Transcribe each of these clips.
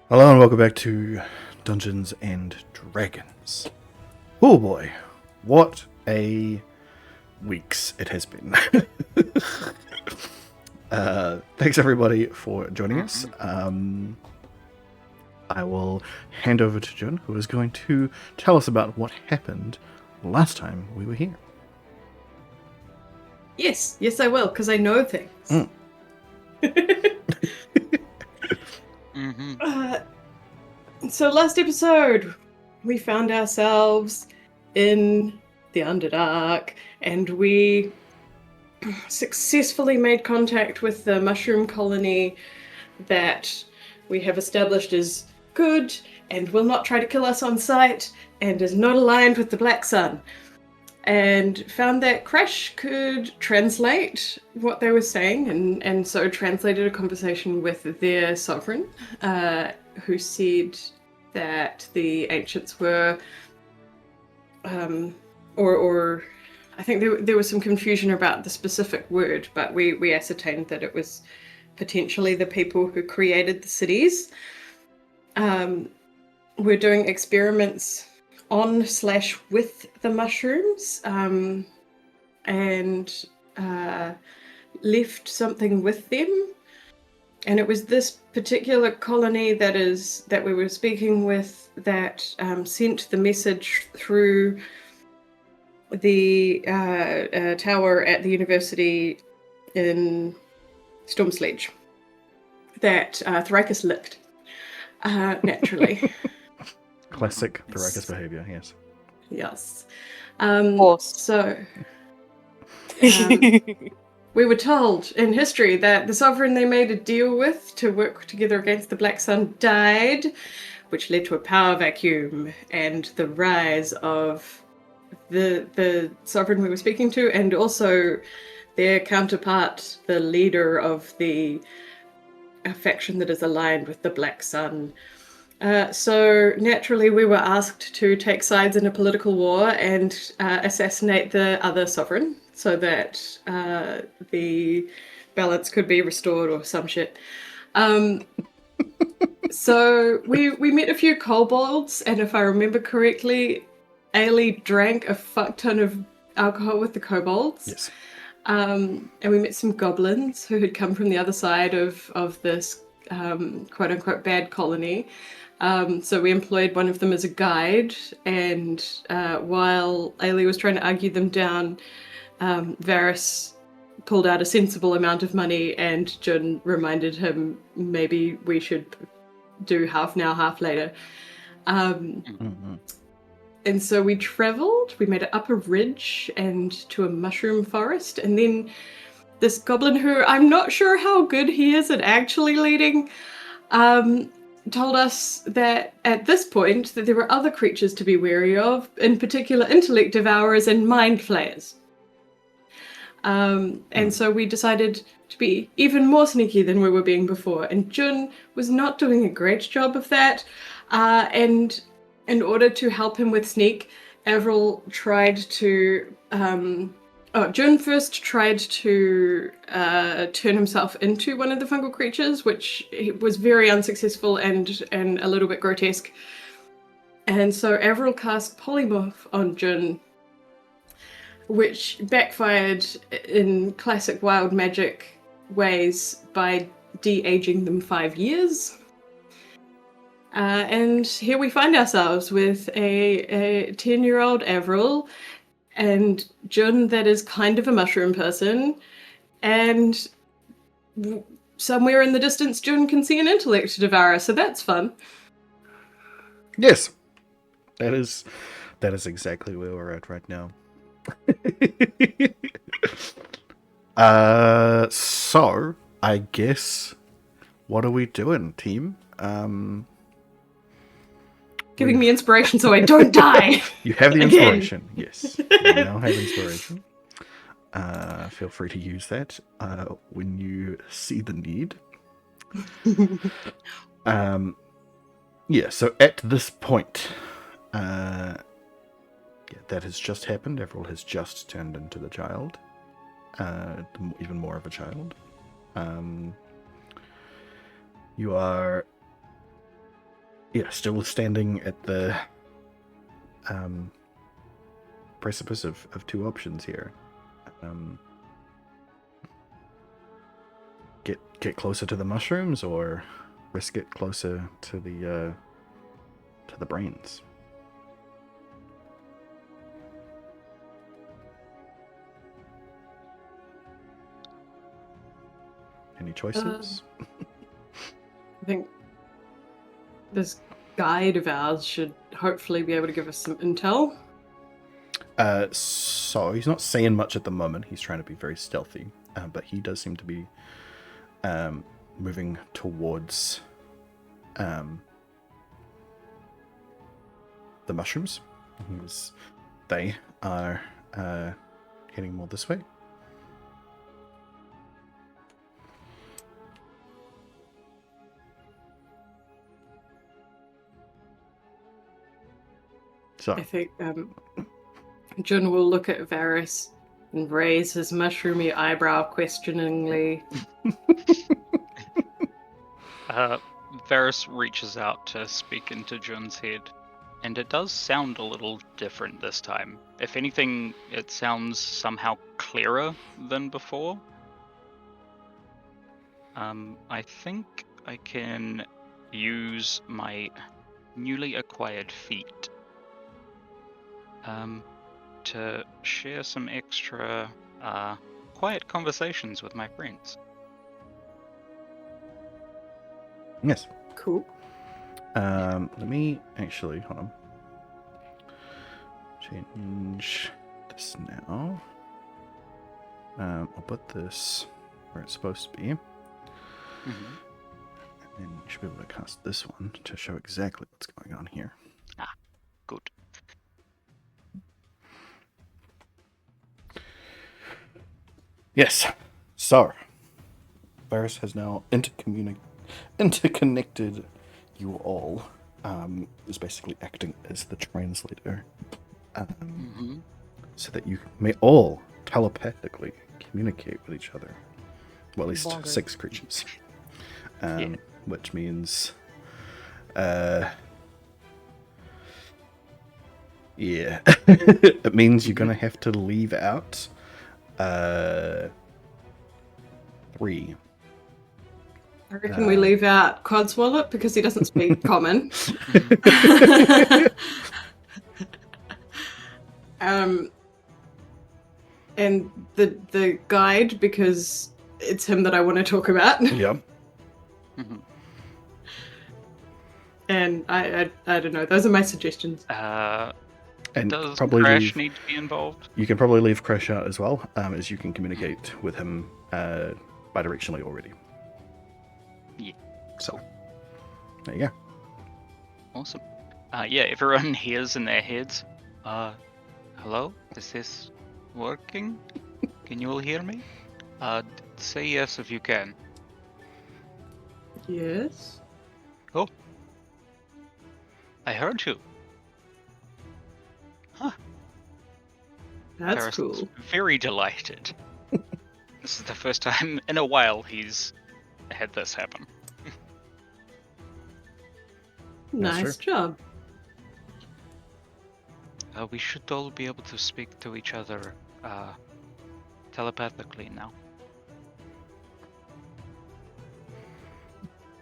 Hello and welcome back to Dungeons and Dragons. Oh boy, what a weeks it has been. Thanks everybody for joining us. I will hand over to Jun, who is going to tell us about what happened last time we were here. Yes, I will, because I know things. So last episode, we found ourselves in the Underdark, and we successfully made contact with the mushroom colony that we have established is good and will not try to kill us on sight and is not aligned with the Black Sun. And found that Crash could translate what they were saying, and so translated a conversation with their sovereign, who said that the ancients were, or I think there was some confusion about the specific word, but we ascertained that it was potentially the people who created the cities. We're doing experiments on/with the mushrooms, and left something with them. And it was this particular colony that we were speaking with that sent the message through the tower at the university in Stormsledge that Thrakus licked, naturally. Classic Thrakus behavior, yes. Yes. Forced. So, we were told in history that the sovereign they made a deal with to work together against the Black Sun died, which led to a power vacuum and the rise of the sovereign we were speaking to, and also their counterpart, the leader of the faction that is aligned with the Black Sun. So naturally we were asked to take sides in a political war and assassinate the other sovereign so that the balance could be restored or some shit. So we met a few kobolds, and if I remember correctly, Ailey drank a fuck ton of alcohol with the kobolds. Yes. And we met some goblins who had come from the other side of this quote-unquote bad colony. So we employed one of them as a guide, and while Ailey was trying to argue them down, Varys pulled out a sensible amount of money, and Jun reminded him maybe we should do half now, half later. And so we travelled, we made it up a ridge and to a mushroom forest, and then this goblin, who I'm not sure how good he is at actually leading, told us that at this point that there were other creatures to be wary of, in particular intellect devourers and mind flayers. And so we decided to be even more sneaky than we were being before, and Jun was not doing a great job of that, and in order to help him with sneak, Avril tried to Jun first tried to turn himself into one of the fungal creatures, which was very unsuccessful and a little bit grotesque. And so Avril cast Polymorph on Jun, which backfired in classic wild magic ways by de-aging them 5 years. And here we find ourselves with a 10-year-old Avril and Jun that is kind of a mushroom person, and somewhere in the distance Jun can see an intellect devourer, so that's fun. Yes. That is exactly where we're at right now. So I guess, what are we doing, team? Giving me inspiration so I don't die. You have the inspiration. Yes, you now have inspiration. Feel free to use that when you see the need. Yeah, so at this point, that has just happened. Avril has just turned into the child, even more of a child. You are still standing at the precipice of two options here. Get closer to the mushrooms, or risk it closer to the brains. Any choices? I think this guide of ours should hopefully be able to give us some intel. So he's not saying much at the moment. He's trying to be very stealthy, but he does seem to be moving towards the mushrooms. They are heading more this way. So I think Jun will look at Varys and raise his mushroomy eyebrow questioningly. Varys reaches out to speak into Jun's head, and it does sound a little different this time. If anything, it sounds somehow clearer than before. I think I can use my newly acquired feat to share some extra quiet conversations with my friends. yes. Cool. Let me actually hold on. Change this now. I'll put this where it's supposed to be. Mm-hmm. And then you should be able to cast this one to show exactly what's going on here. Good. Yes. So, Varys has now interconnected you all. Is basically acting as the translator. So that you may all telepathically communicate with each other. Well, at least Bonkers. 6 creatures. Yeah. Which means... yeah. It means you're going to have to leave out 3. I reckon we leave out Codswallop because he doesn't speak common. And the guide because it's him that I want to talk about. Yeah. And I don't know. Those are my suggestions. And Does probably Crash need to be involved? You can probably leave Crash out as well, as you can communicate with him bidirectionally already. Yeah. So, there you go. Awesome. Yeah, everyone hears in their heads. Hello? Is this working? Can you all hear me? Say yes if you can. Yes. Oh. I heard you. Huh. That's Varys cool. is very delighted. This is the first time in a while he's had this happen. Nice job. We should all be able to speak to each other telepathically now.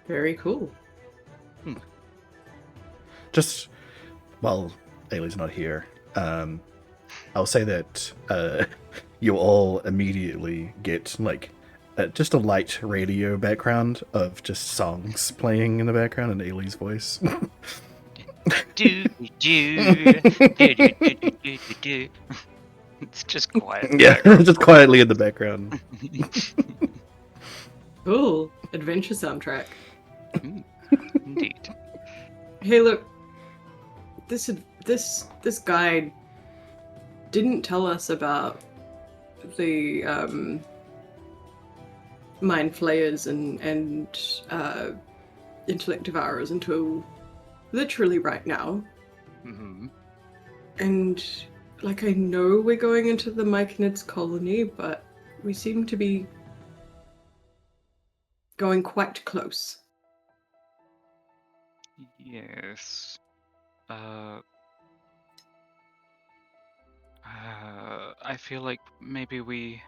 Very cool. Just while Ailey's not here, I'll say that you all immediately get like just a light radio background of just songs playing in the background in Ailey's voice. It's just quiet. Yeah, just quietly in the background. Cool. Adventure soundtrack. Indeed. Hey, look. This guy didn't tell us about the mind flayers and intellect devourers until literally right now. Mm-hmm. And like, I know we're going into the Myconids colony, but we seem to be going quite close. Yes. I feel like maybe we.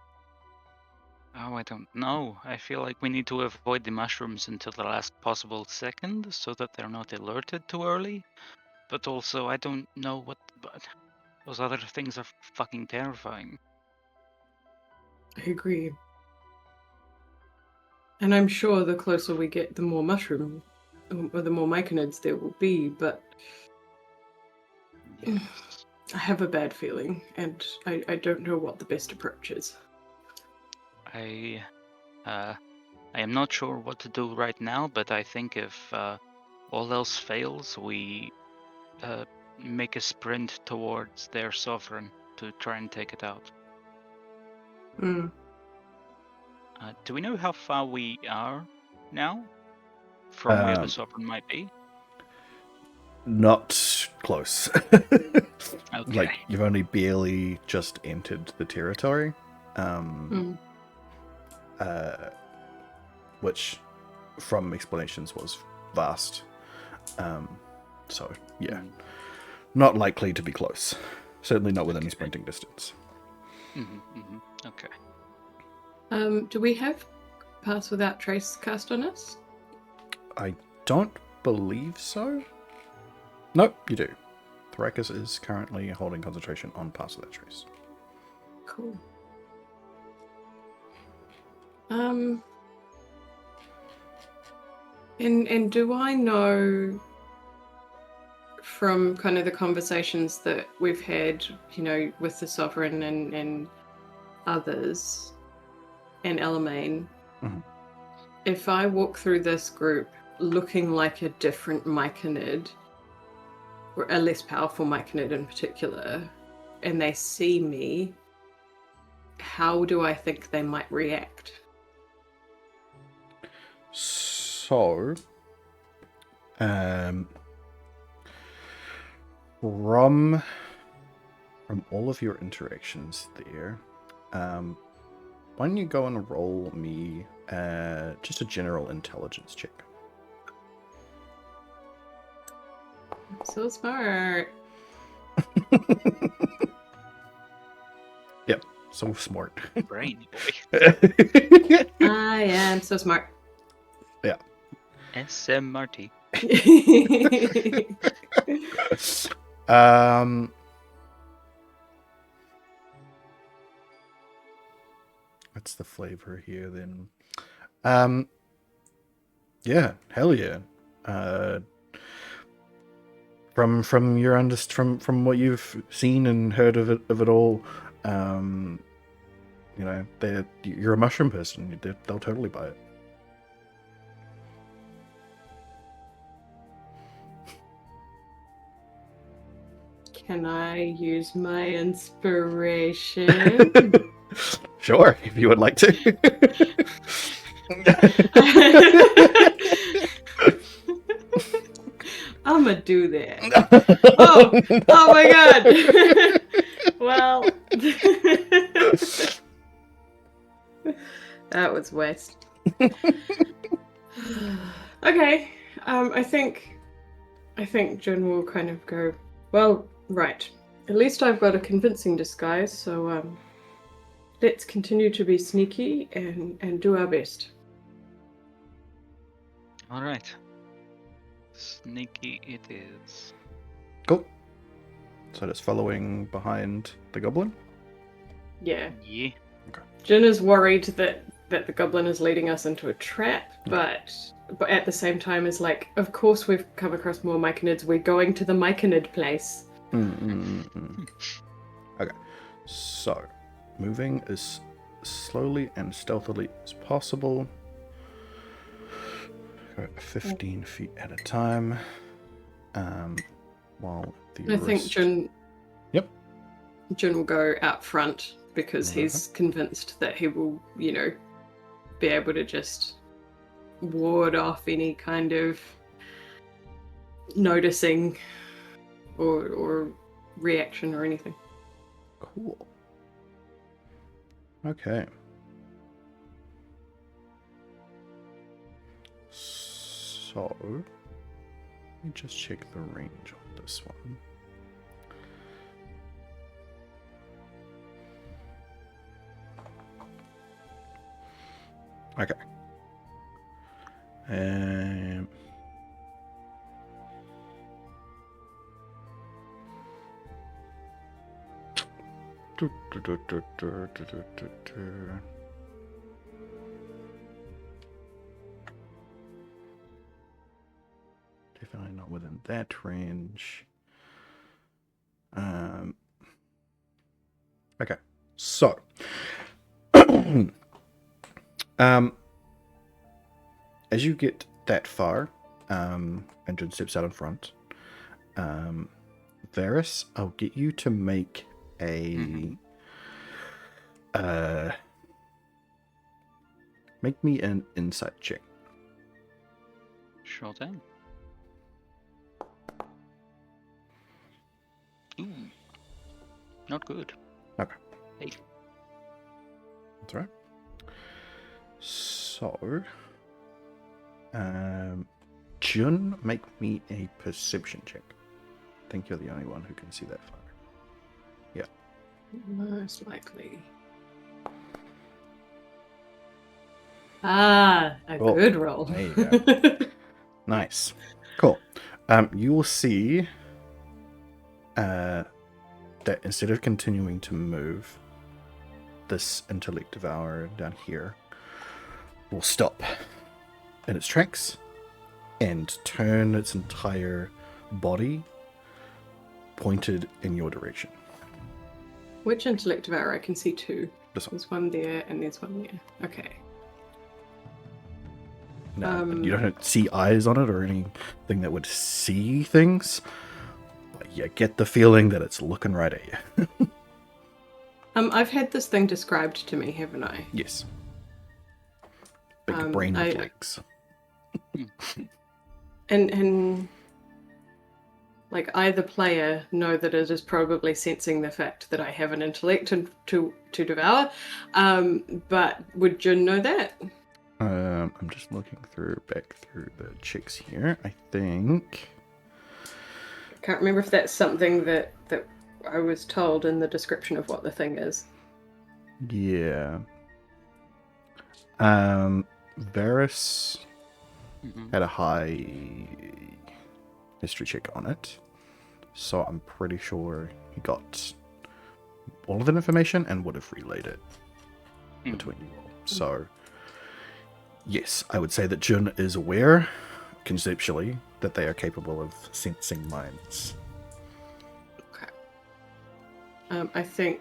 Oh, I don't know. I feel like we need to avoid the mushrooms until the last possible second so that they're not alerted too early. But also, I don't know what. But those other things are fucking terrifying. I agree. And I'm sure the closer we get, the more mushroom, or the more myconids there will be, but Yes. I have a bad feeling, and I don't know what the best approach is. I am not sure what to do right now, but I think if all else fails, we make a sprint towards their sovereign to try and take it out. Mm. Do we know how far we are now from where the sovereign might be? Not close. Okay. Like, you've only barely just entered the territory. Which, from explanations, was vast. So, yeah. Not likely to be close. Certainly not within sprinting distance. Okay. Do we have Pass Without Trace cast on us? I don't believe so. Nope, you do. Thrakus is currently holding concentration on Pass Without Trace. Cool. And do I know from kind of the conversations that we've had, with the Sovereign and others and Elamaine, if I walk through this group looking like a different myconid, or a less powerful myconid in particular, and they see me, how do I think they might react? So, from all of your interactions there, why don't you go and roll me just a general intelligence check? So smart. Yep, so smart. Brainy boy. I am so smart. Yeah. SMRT. What's the flavor here then? Yeah, hell yeah. From your from what you've seen and heard of it all, you're a mushroom person. They'll totally buy it. Can I use my inspiration? Sure, if you would like to. I'm gonna do that. Oh my god. Well, that was waste. Okay. I think Jun will kind of go, well, right. At least I've got a convincing disguise, so let's continue to be sneaky and do our best. All right. Sneaky it is. Cool. So it's following behind the goblin? Yeah. Yeah. Okay. Jin is worried that the goblin is leading us into a trap, but at the same time is like, of course we've come across more myconids. We're going to the myconid place. Okay. So, moving as slowly and stealthily as possible. Go 15 feet at a time. While the I think Jun. Yep. Jun will go out front because he's convinced that he will, be able to just ward off any kind of noticing or reaction or anything. Cool. Okay. So, Let me just check the range on this one. Okay. Definitely not within that range. Okay, so as you get that far, and Jun steps out in front, Varys, I'll get you to make a make me an insight check. Sure thing. Ooh. Not good. Okay. Hey. That's right. So, Jun, make me a perception check. I think you're the only one who can see that far. Yeah. Most likely. A Oh, good roll. there you go. Nice. Cool. You will see that instead of continuing to move, this intellect devourer down here will stop in its tracks and turn its entire body pointed in your direction. Which intellect devourer? I can see two. This one. There's one there and there's one there. Okay. No, you don't see eyes on it or anything that would see things, but you get the feeling that it's looking right at you. I've had this thing described to me, haven't I? Yes. Big brain with legs. And like I, the player, know that it is probably sensing the fact that I have an intellect to devour. But would Jun know that? I'm just looking back through the checks here. I think. I can't remember if that's something that I was told in the description of what the thing is. Yeah. Varys had a high history check on it, so I'm pretty sure he got all of that information and would have relayed it between you all. So, yes, I would say that Jun is aware, conceptually, that they are capable of sensing minds. Okay. I think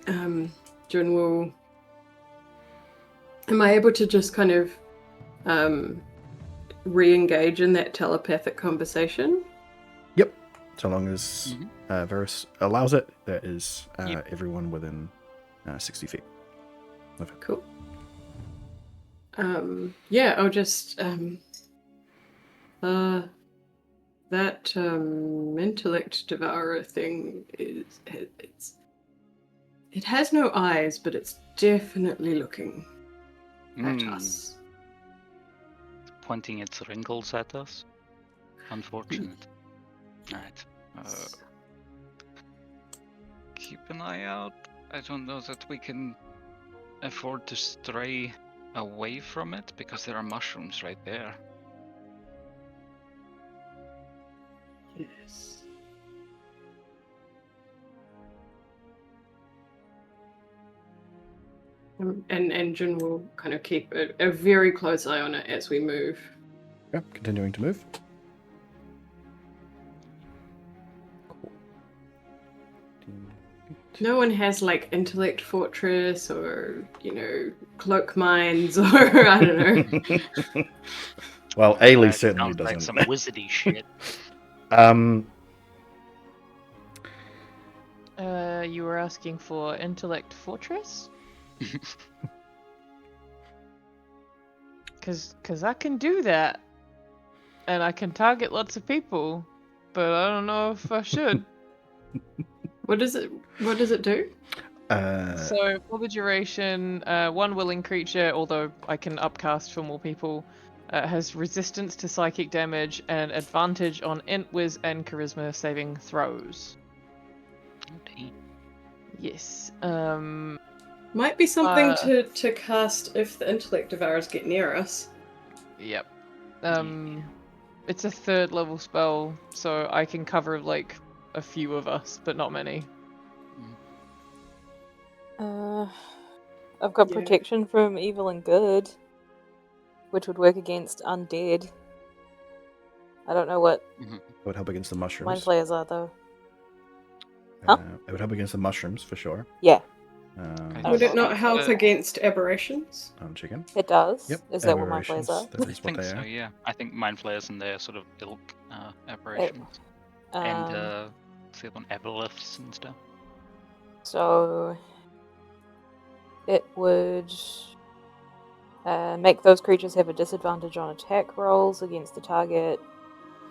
Jun will... Am I able to just kind of re-engage in that telepathic conversation? Yep. So long as Varys allows it, that is everyone within 60 feet. Okay. Cool. Yeah, I'll just that intellect devourer thing it has no eyes, but it's definitely looking at us. Pointing its wrinkles at us. Unfortunate. Alright. Keep an eye out. I don't know that we can afford to stray away from it because there are mushrooms right there. Yes. And Jun will kind of keep a very close eye on it as we move. Yeah, continuing to move. Cool. No one has like intellect fortress or, cloak mines or I don't know. Well, Ailey certainly sounds doesn't. like some wizardy shit. You were asking for intellect fortress? Cause I can do that, and I can target lots of people, but I don't know if I should. What does it do? So for the duration, one willing creature, although I can upcast for more people, It has resistance to psychic damage and advantage on int, whiz, and charisma saving throws. Okay. Yes. Might be something to cast if the intellect devourers get near us. Yep. It's a 3rd level spell, so I can cover like a few of us, but not many. I've got Yeah. protection from evil and good, which would work against undead. I don't know what It would help against the mushrooms. mind flayers are though. Huh? It would help against the mushrooms for sure. Yeah, Would it not think help that- against aberrations? Chicken. it does. Yep. Is that what mind flayers are? Aberrations, that I is what think they so, are. yeah. I think mind flayers and their sort of ilk aberrations. And see on aboliths and stuff. So it would make those creatures have a disadvantage on attack rolls against the target.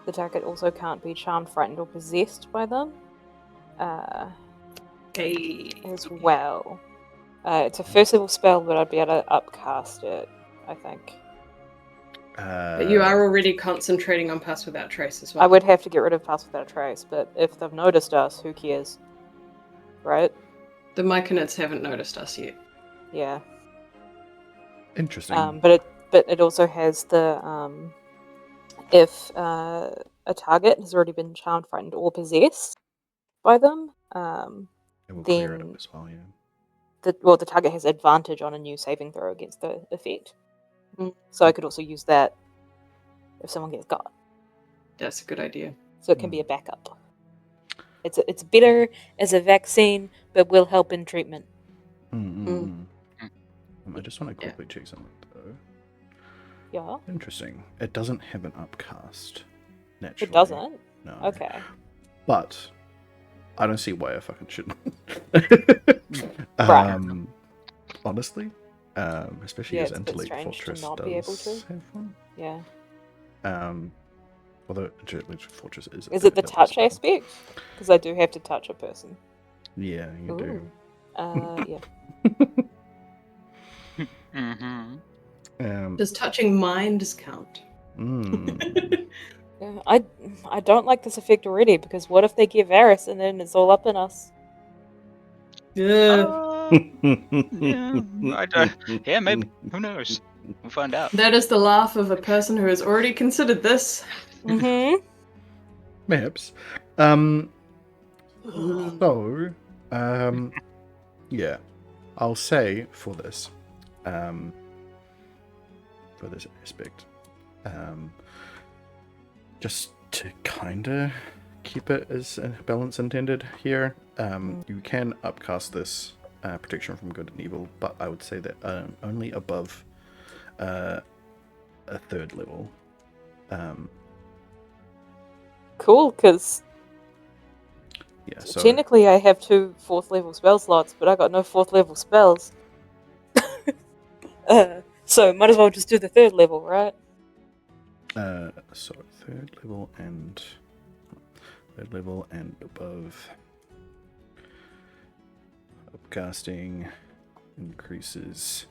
The target also can't be charmed, frightened, or possessed by them. Okay. As well. It's a 1st level spell, but I'd be able to upcast it, I think. But you are already concentrating on Pass Without Trace as well. I would have to get rid of Pass Without a Trace, but if they've noticed us, who cares? Right? The Myconids haven't noticed us yet. Yeah. Interesting. But it also has the if a target has already been charmed, frightened, or possessed by them, It will clear it then up as well, yeah. the target has advantage on a new saving throw against the effect. So I could also use that if someone gets got. That's a good idea. So it can be a backup. It's better as a vaccine, but will help in treatment. I just want to quickly check something though. Yeah. Interesting. It doesn't have an upcast. Naturally. It doesn't? No. Okay. But I don't see why I fucking shouldn't. Right. Honestly, especially Yeah, as it's a bit Intellect strange to Fortress not does be able to. have one. Yeah. Although Intellect Fortress is. Is it the touch aspect? Because I do have to touch a person. Yeah, you do. Yeah. Does touching minds count? Yeah, I don't like this effect already, because what if they get Varus and then it's all up in us? Yeah. Yeah, maybe. Who knows? We'll find out. That is the laugh of a person who has already considered this. Mm-hmm. Perhaps. So, yeah, I'll say for this aspect, just to kind of keep it as a balance intended here, you can upcast this protection from good and evil, but I would say that only above a 3rd level. Cool, because Yeah, so technically I have 2 4th level spell slots, but I got no 4th level spells. So might as well just do the 3rd level, right? so 3rd level and above. Upcasting increases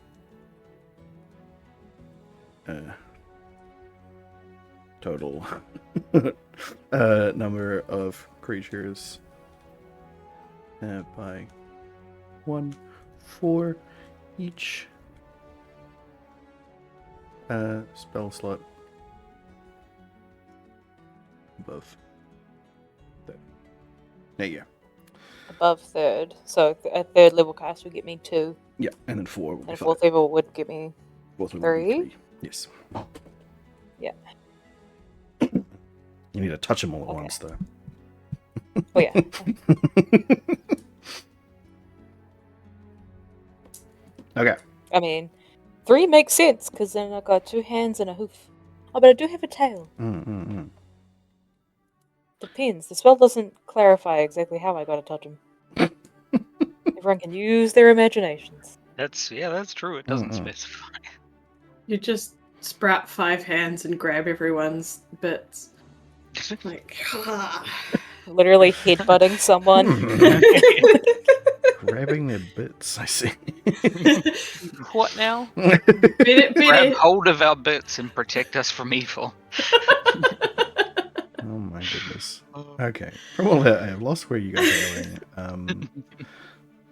total number of creatures by 1 for each spell slot above that. There you go. Above 3rd. So a 3rd level cast would get me 2, Yeah, and then 4 would and be a 4th 5. level would get me 4th level would be 3? 3. Yes. Yeah. You need to touch them all at Okay. once, though. Oh yeah. Okay. I mean, 3 makes sense, because then I got 2 hands and a hoof. Oh, but I do have a tail. Depends. The spell doesn't clarify exactly how I gotta touch him. Everyone can use their imaginations. That's true. It doesn't specify. You just sprout 5 hands and grab everyone's bits. Like, Literally headbutting someone. Grabbing their bits, I see. What now? Better, Grab hold of our bits and protect us from evil. Oh my goodness. Okay. From all that, I have lost where you guys are going.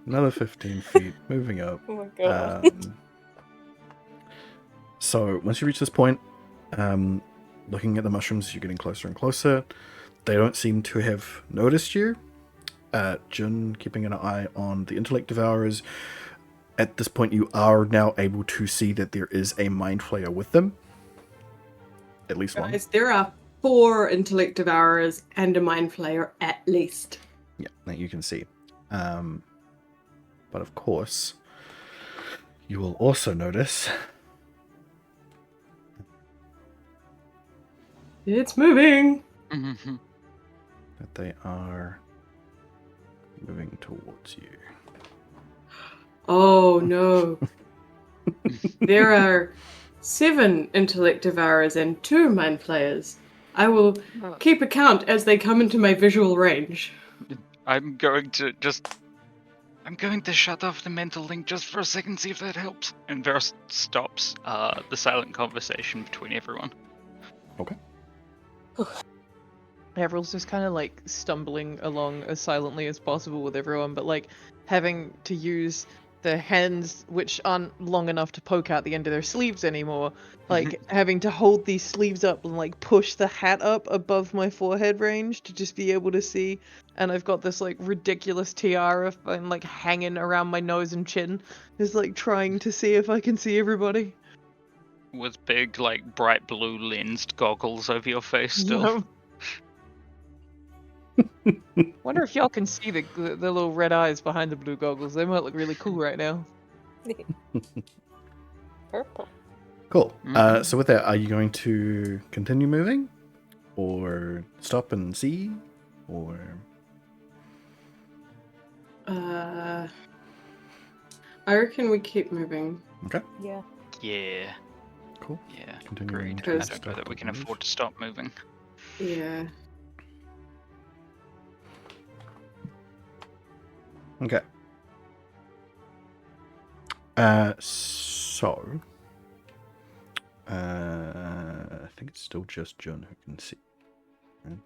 Another 15 feet, moving up. Oh my god. So once you reach this point, looking at the mushrooms, you're getting closer and closer. They don't seem to have noticed you. Jun keeping an eye on the intellect devourers. At this point, you are now able to see that there is a mind flayer with them. At least one. Guys, there are 4 intellect devourers and a mind flayer at least. Yeah, that you can see. But of course, you will also notice It's moving. that they are moving towards you. Oh no. There are 7 intellect devourers and 2 mind flayers. I will keep account as they come into my visual range. I'm going to shut off the mental link just for a second, see if that helps. And Varus stops the silent conversation between everyone. Okay. Avril's just kind of like stumbling along as silently as possible with everyone, but like having to use the hands which aren't long enough to poke out the end of their sleeves anymore, like having to hold these sleeves up and like push the hat up above my forehead range to just be able to see. And I've got this like ridiculous tiara and like hanging around my nose and chin, just like trying to see if I can see everybody. With big, like, bright blue lensed goggles over your face still. Wonder if y'all can see the little red eyes behind the blue goggles. They might look really cool right now. Purple. Cool. So with that, are you going to continue moving? Or stop and see? Or... I reckon we keep moving. Okay. Yeah. Yeah. Cool. Yeah. Continuing Agreed. to I don't stop know that we can and move. afford to stop moving. Yeah. Okay. So... I think it's still just Jun who can see. Right?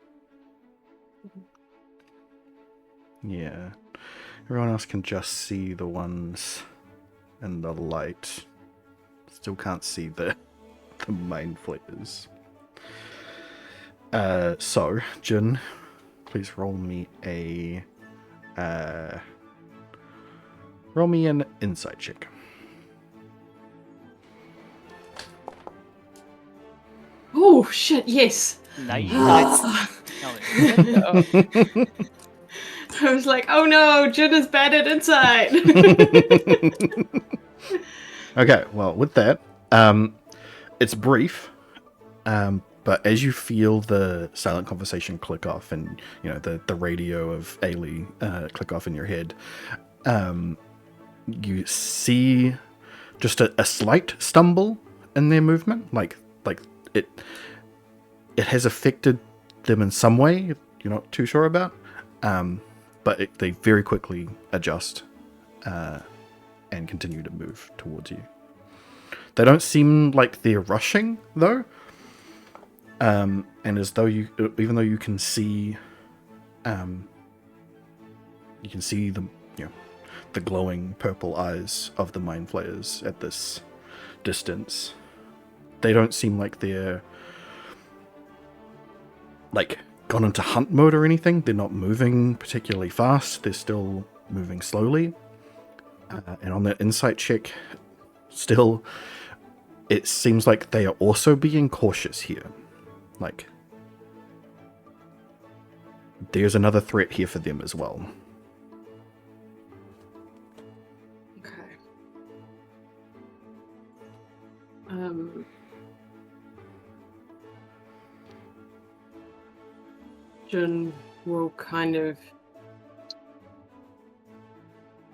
Yeah. Everyone else can just see the ones in the light. Still can't see the mind flares. So, Jun, please roll me an insight check. Oh shit! Yes. Nice. Nice. I was like, oh no, Jin is bad at insight. Okay, well, with that, it's brief, but as you feel the silent conversation click off and, you know, the radio of Ailey click off in your head, you see just a slight stumble in their movement, like it has affected them in some way you're not too sure about, but they very quickly adjust and continue to move towards you. They don't seem like they're rushing though, and as though even though you can see the the glowing purple eyes of the mind flayers at this distance. They don't seem like they're like gone into hunt mode or anything. They're not moving particularly fast. They're still moving slowly. And on that insight check, still, it seems like they are also being cautious here. Like, there's another threat here for them as well. Okay. Jun will kind of...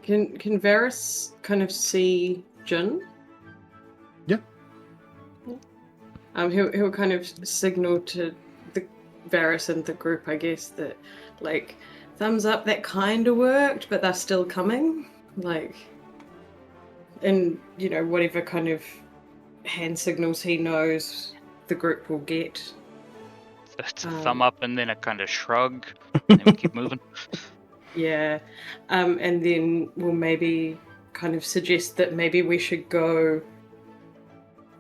Can Varus kind of see Jun? Yeah. He'll kind of signal to the Varus and the group, I guess, that like thumbs up, that kind of worked, but they're still coming. Like, and, whatever kind of hand signals he knows the group will get. It's a thumb up and then a kind of shrug, and then we keep moving. Yeah. And then we'll maybe kind of suggest that maybe we should go,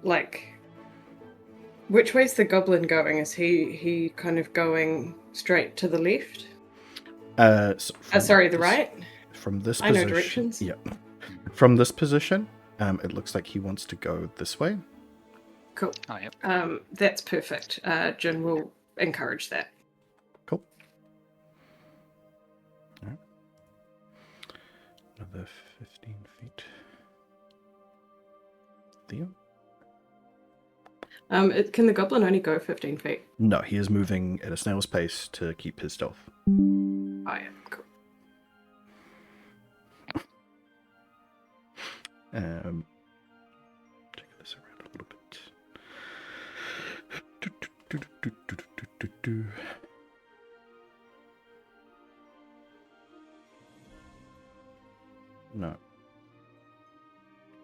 like, which way's the goblin going? Is he kind of going straight to the left? Sorry, the right? From this I position. know directions. Yeah. From this position, it looks like he wants to go this way. Cool. Oh, yep. That's perfect. Jin will encourage that. Cool. All right. Another 15 feet. Theo? Can the goblin only go 15 feet? No, he is moving at a snail's pace to keep his stealth. Oh, yeah, cool. Check this around a little bit. No.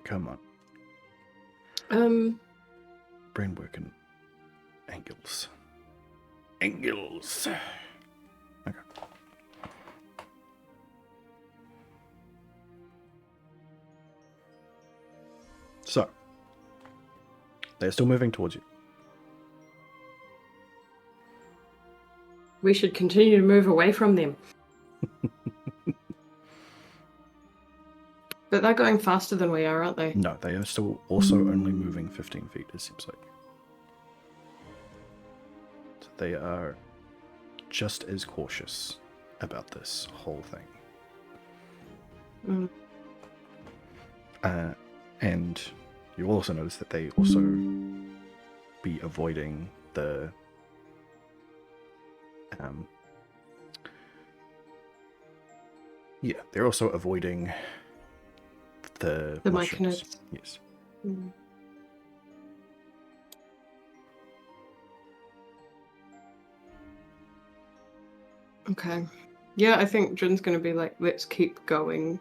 Come on. Brain working. Angles. Angles. Okay. So, they're still moving towards you. We should continue to move away from them. But they're going faster than we are, aren't they? No, they are still also only moving 15 feet, it seems like. So they are just as cautious about this whole thing. And you also notice that they also be avoiding the they're also avoiding the mushrooms. myconids. Yes. Okay. Yeah, I think Jin's gonna be like, let's keep going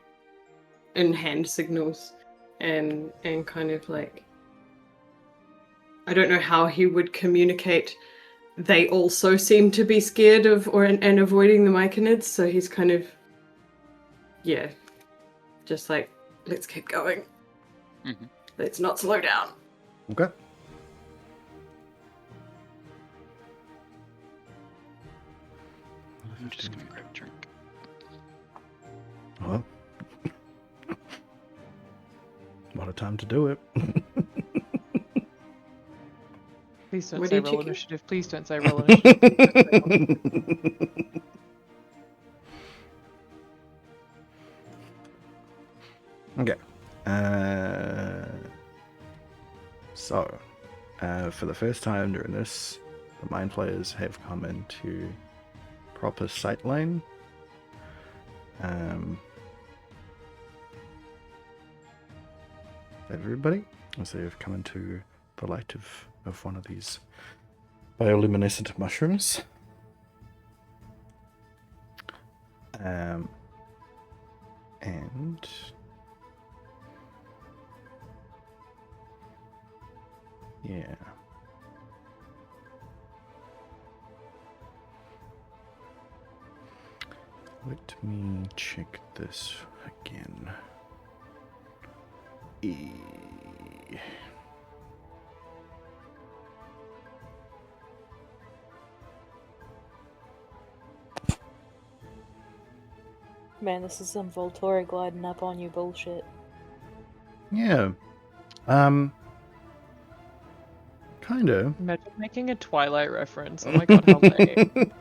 in hand signals and kind of like, I don't know how he would communicate. They also seem to be scared of and avoiding the myconids, so he's kind of, just like, let's keep going. Mm-hmm. Let's not slow down. Okay. I'm just gonna grab a drink. Well, what a time to do it. Please don't What say do you roll chicken? initiative. Please don't say roll initiative. Okay. So, for the first time during this, the mind players have come into proper sight line. Everybody, as they have come into the light of one of these bioluminescent mushrooms. And yeah. Let me check this again. Man, this is some Volturi gliding up on you bullshit. Yeah. Kinda. Imagine making a Twilight reference. Oh my god, how lame.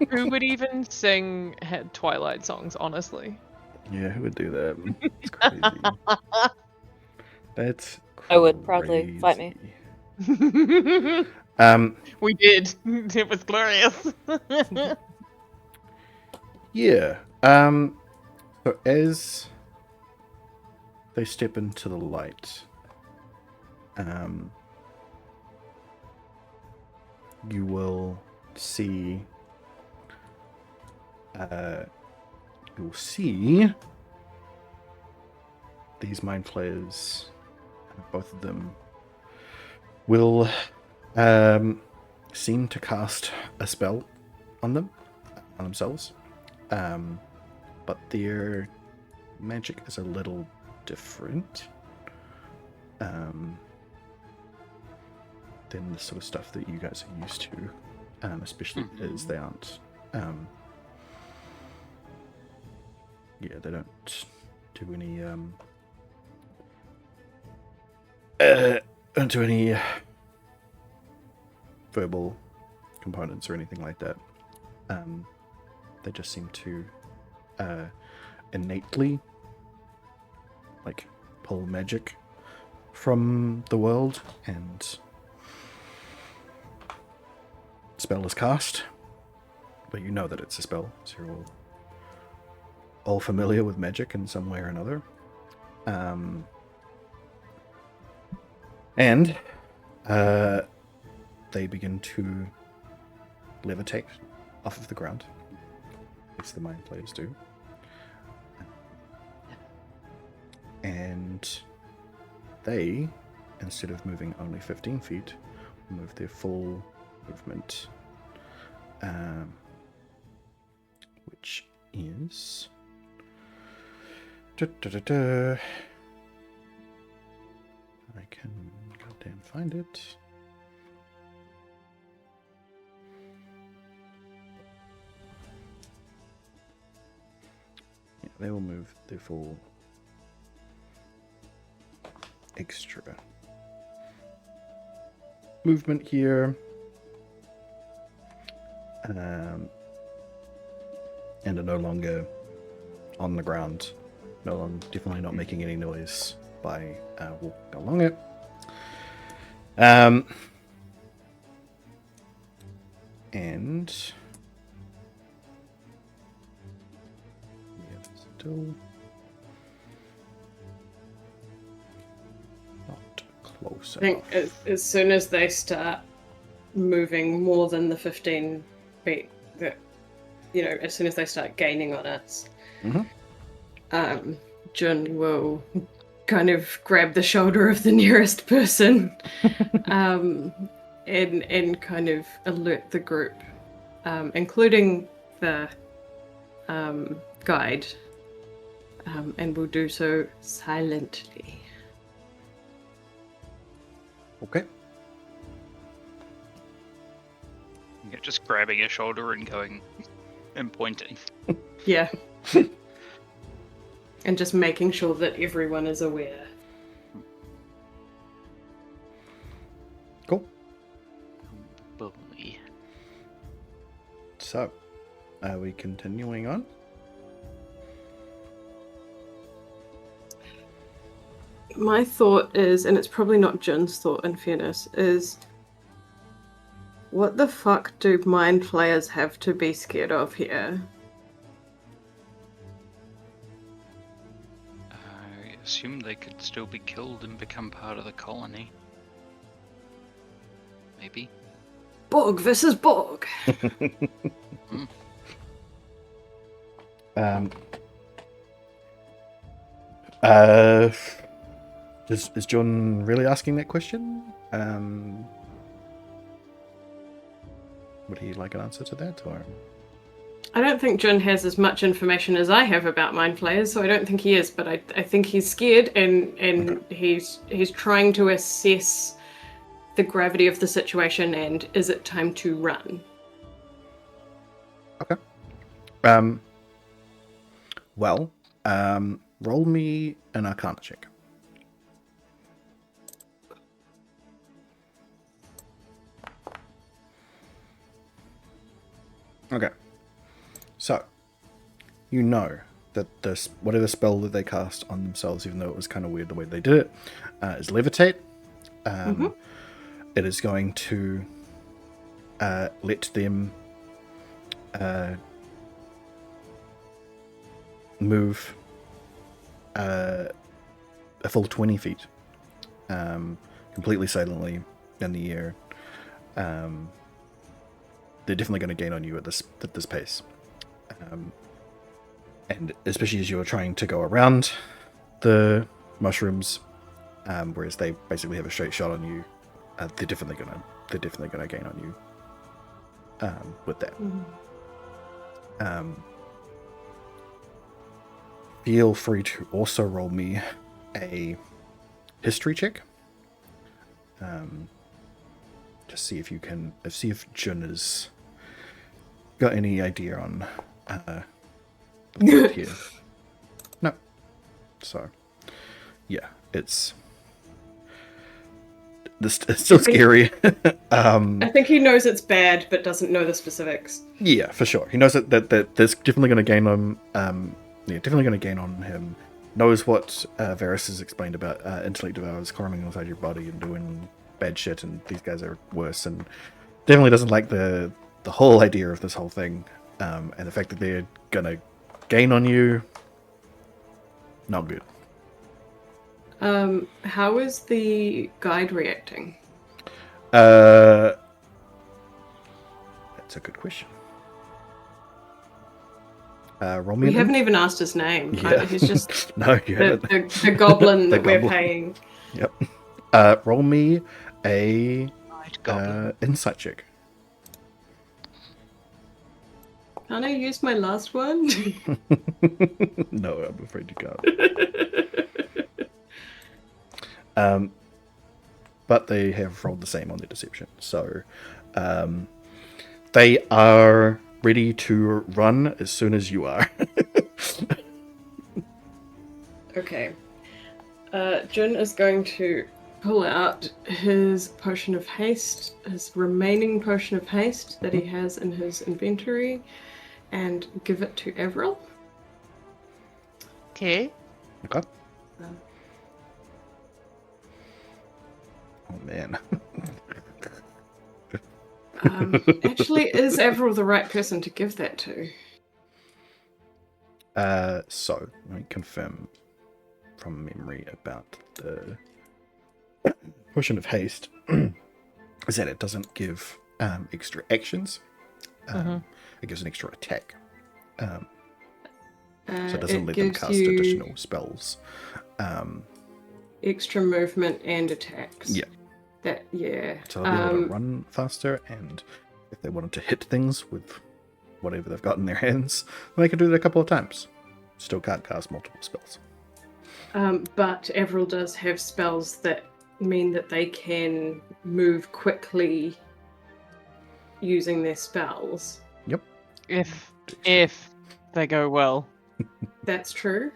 Who would even sing Twilight songs, honestly? Yeah, who would do that? It's crazy. That's crazy. I would, proudly. Fight me. We did. It was glorious. Yeah. So as they step into the light, you will see you'll see these mind flayers, both of them, will seem to cast a spell on themselves. But their magic is a little different than the sort of stuff that you guys are used to, especially as they aren't. They don't do any verbal components or anything like that. They just seem to innately pull magic from the world, and spell is cast, but you know that it's a spell, so you're all familiar with magic in some way or another. And they begin to levitate off of the ground, as the mind players do. And they, instead of moving only 15 feet, move their full movement, which is... I can goddamn find it. Yeah, they will move their full extra movement here. And are no longer on the ground. Definitely not making any noise by walking along it. And still not close I think as soon as they start moving more than the 15 feet, that as soon as they start gaining on us, Jun will kind of grab the shoulder of the nearest person, and kind of alert the group, including the guide, and will do so silently. Okay. Yeah, just grabbing your shoulder and going and pointing. Yeah. And just making sure that everyone is aware. Cool. Boy. So, are we continuing on? My thought is, and it's probably not Jun's thought in fairness, is what the fuck do mind flayers have to be scared of here? I assume they could still be killed and become part of the colony. Maybe. Borg versus Borg! Is John really asking that question? Would he like an answer to that, or? I don't think Jun has as much information as I have about mind flayers, so I don't think he is, but I think he's scared, and okay. he's trying to assess the gravity of the situation, and is it time to run? Okay. Well, roll me an Arcana check. Okay. So, you know that this whatever spell that they cast on themselves, even though it was kind of weird the way they did it, is levitate. It is going to let them move a full 20 feet, completely silently in the air. They're definitely going to gain on you at this pace. And especially as you're trying to go around the mushrooms, whereas they basically have a straight shot on you, they're definitely gonna gain on you with that. Feel free to also roll me a history check. Just see if you can see if Jun has got any idea on the here. No. So yeah, it's still scary. I think he knows it's bad, but doesn't know the specifics. Yeah, for sure. He knows that there's definitely going to gain on definitely going to gain on him. Knows what Varys has explained about intellect devours climbing inside your body and doing bad shit, and these guys are worse, and definitely doesn't like the whole idea of this whole thing, and the fact that they're gonna gain on you. Not good. How is the guide reacting? That's a good question. Roll me. We haven't even asked his name. Yeah. He's just no, you haven't. the goblin The that we're goblin. paying. Yep. Roll me a Goblin. insight check. Can I use my last one? No, I'm afraid you can't. But they have rolled the same on their deception, so they are ready to run as soon as you are. Okay. Jun is going to pull out his potion of haste, his remaining potion of haste that he has in his inventory, and give it to Avril. Okay. Okay. Oh man. Actually, is Avril the right person to give that to? So let me confirm from memory about the potion of haste. Is that it doesn't give extra actions. It gives an extra attack. So it doesn't let them cast additional spells. Extra movement and attacks. Yeah. Yeah. So they'll be able to run faster, and if they wanted to hit things with whatever they've got in their hands, they can do that a couple of times. Still can't cast multiple spells. But Avril does have spells that mean that they can move quickly using their spells. Yep. If they go well. That's true.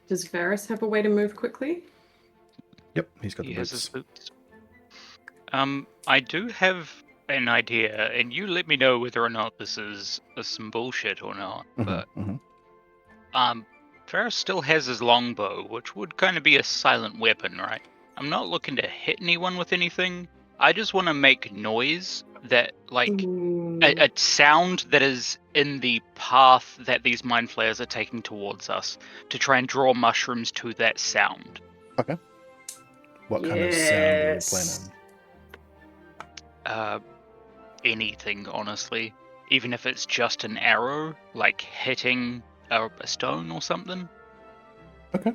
Does Varys have a way to move quickly? Yep, he's got the He has his boots. boots. I do have an idea, and you let me know whether or not this is some bullshit or not. But Varys still has his longbow, which would kind of be a silent weapon, right? I'm not looking to hit anyone with anything. I just want to make noise that, like, a sound that is in the path that these mind flayers are taking towards us, to try and draw mushrooms to that sound. Okay. What kind of sound are you planning? Anything, honestly. Even if it's just an arrow, like hitting a stone or something. Okay.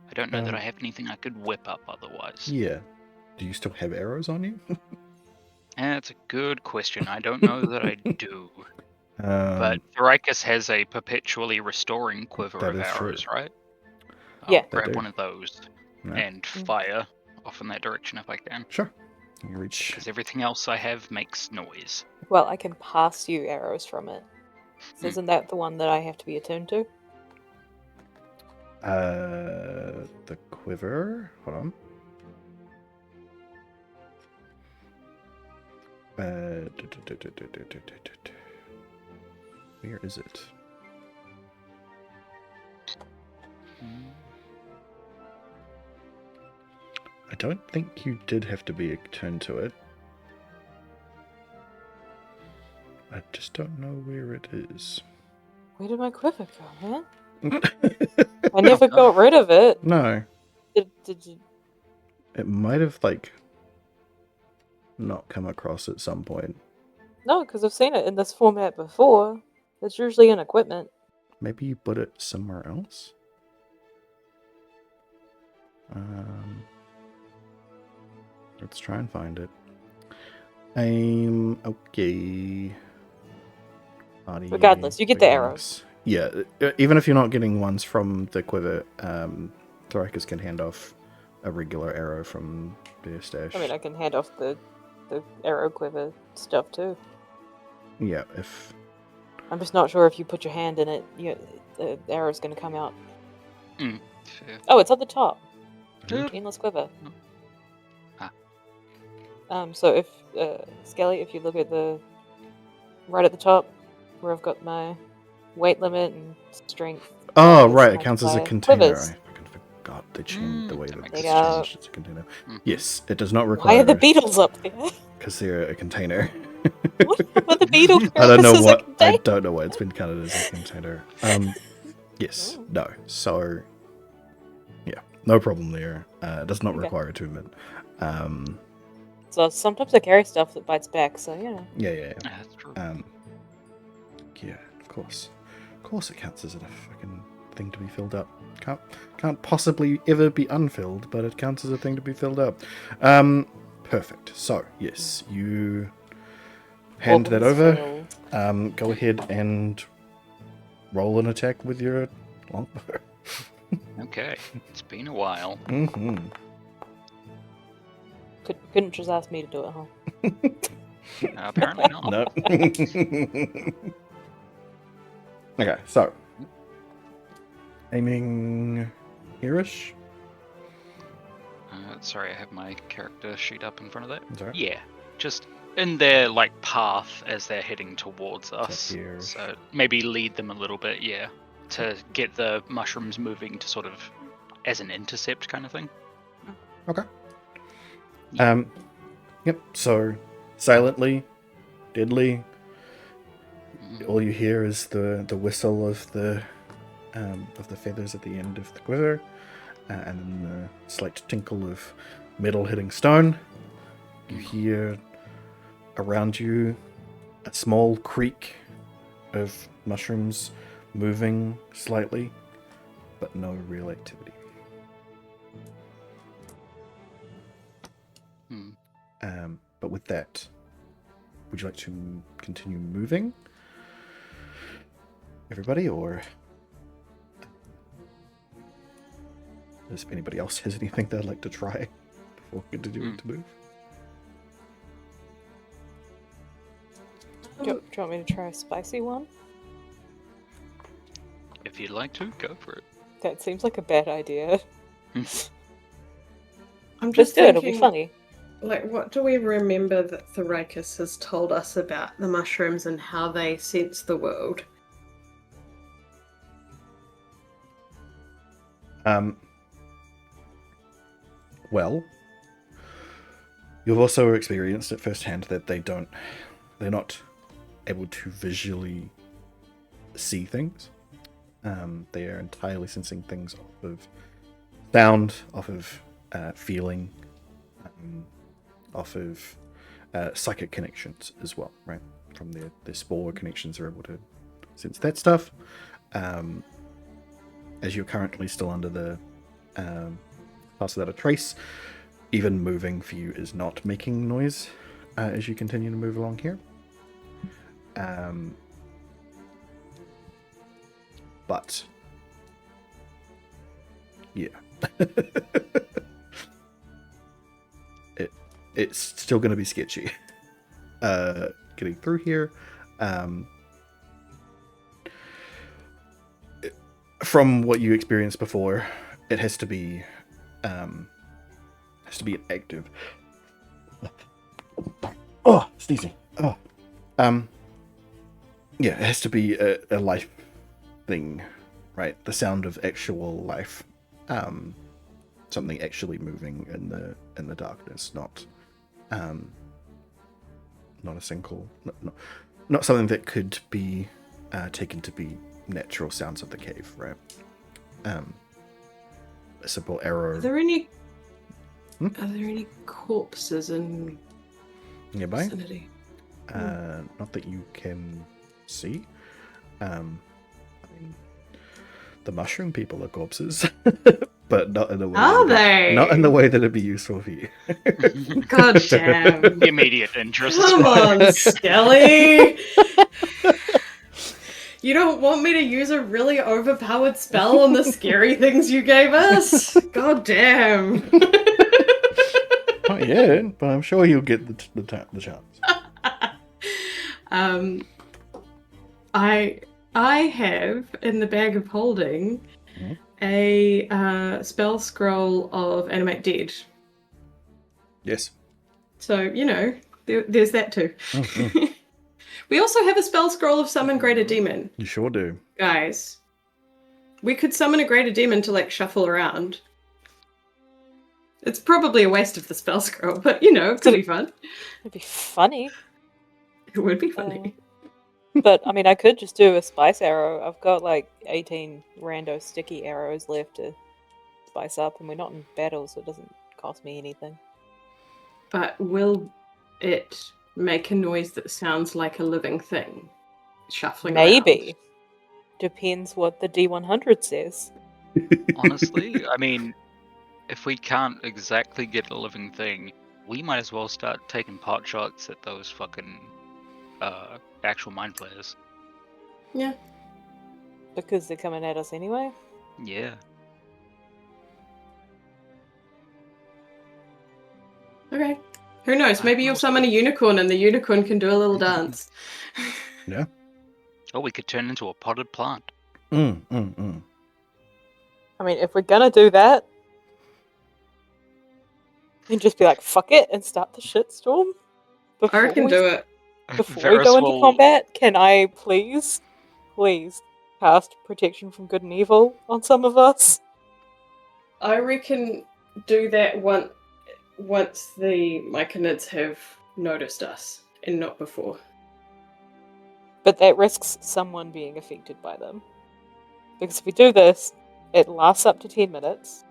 I don't know that I have anything I could whip up otherwise. Yeah. Do you still have arrows on you? That's a good question. I don't know that I do. But Um, Thoricus has a perpetually restoring quiver That of is true. arrows, right? Yeah. I'll grab do. one of those no. and fire off in that direction if I can. Sure. You reach. Because everything else I have makes noise. Well, I can pass you arrows from it. So isn't that the one that I have to be attuned to? The quiver. Hold on. Where is it? I don't think you did have to be attuned to it. I just don't know where it is. Where did my quiver go, man? I never got rid of it. No, Did you? it might have like. not come across at some point? No, because I've seen it in this format before. It's usually in equipment. Maybe you put it somewhere else? Let's try and find it. Okay. Party Regardless, you get the arrow. beginnings. Yeah, even if you're not getting ones from the quiver, Thoricus can hand off a regular arrow from their stash. I mean, I can hand off the arrow quiver stuff too. Yeah, if... I'm just not sure if you put your hand in it, the arrow's going to come out. Fair. Oh, it's at the top. Good. Endless quiver. Ah. So if Skelly, if you look at the right at the top, where I've got my weight limit and strength. Oh, it's right, it counts as a multiplier. container. Quivers. I fucking forgot they changed the way that That it's makes sense. changed as a container. Mhm. Yes, it does not Why require... are the beetles up there? Because they're a container. What the beetle I don't know purpose is a what. I container? don't know why it's been counted as a container. Yes, no. So, yeah, no problem there. It does not Okay. require attunement. So sometimes I carry stuff that bites back, so Yeah. That's true. Yeah, of course. Of course, it counts as a fucking thing to be filled up. Can't possibly ever be unfilled, but it counts as a thing to be filled up. Perfect. So, yes, you hand that over. Go ahead and roll an attack with your longbow. Okay, it's been a while. Mm-hmm. Couldn't just ask me to do it, huh? Apparently not. No. Okay, so aiming here-ish. Sorry, I have my character sheet up in front of that. Is that right? Yeah, just in their path as they're heading towards us. here. So maybe lead them a little bit, yeah, to get the mushrooms moving to sort of as an intercept kind of thing. Okay. Yep. So silently, deadly. All you hear is the whistle of the feathers at the end of the quiver, and then the slight tinkle of metal hitting stone. You hear around you a small creak of mushrooms moving slightly, but no real activity. But with that, would you like to continue moving, everybody, or does anybody else has anything they'd like to try before continuing to move? Do you want me to try a spicy one? If you'd like to, go for it. That seems like a bad idea. I'm Just just do it, it'll be thinking, funny. what do we remember that Thoricus has told us about the mushrooms and how they sense the world? Well, you've also experienced at firsthand that they're not able to visually see things. They are entirely sensing things off of sound, off of feeling, off of psychic connections as well, right? From their spore connections, they're able to sense that stuff. As you're currently still under the pass without a trace, even moving for you is not making noise as you continue to move along here. But yeah, it's still going to be sketchy getting through here. From what you experienced before, it has to be an active. Oh, sneezing. Oh, yeah, it has to be a life thing, right? The sound of actual life, something actually moving in the darkness, not a single, not something that could be taken to be natural sounds of the cave, right? A simple arrow. Are there any Hmm? Are there any corpses in nearby. vicinity. Not that you can see. I mean, the mushroom people are corpses, but not in a way. Are they? Not in the way that'd be useful for you. God damn. Immediate interest. Come on, Skelly. You don't want me to use a really overpowered spell on the scary things you gave us? God damn. Not yet, but I'm sure you'll get the chance. I have in the bag of holding a spell scroll of Animate Dead. Yes. So, you know, there's that too. Mm-hmm. We also have a spell scroll of Summon Greater Demon. You sure do. Guys, we could summon a Greater Demon to, like, shuffle around. It's probably a waste of the spell scroll, but, you know, it could be fun. It'd be funny. It would be funny. But, I mean, I could just do a spice arrow. I've got, like, 18 rando sticky arrows left to spice up, and we're not in battle, so it doesn't cost me anything. But will it make a noise that sounds like a living thing? Shuffling Maybe. around? Depends what the D100 says. Honestly, I mean, if we can't exactly get a living thing, we might as well start taking pot shots at those fucking actual mind players. Yeah. Because they're coming at us anyway. Yeah. Okay. Who knows? Maybe you'll summon a unicorn and the unicorn can do a little dance. Yeah. Oh, we could turn into a potted plant. I mean, if we're gonna do that, and just be like, fuck it, and start the shitstorm. I reckon do it. Before we go into combat, can I please cast Protection from Good and Evil on some of us? I reckon do that once the Myconids have noticed us, and not before. But that risks someone being affected by them. Because if we do this, it lasts up to 10 minutes.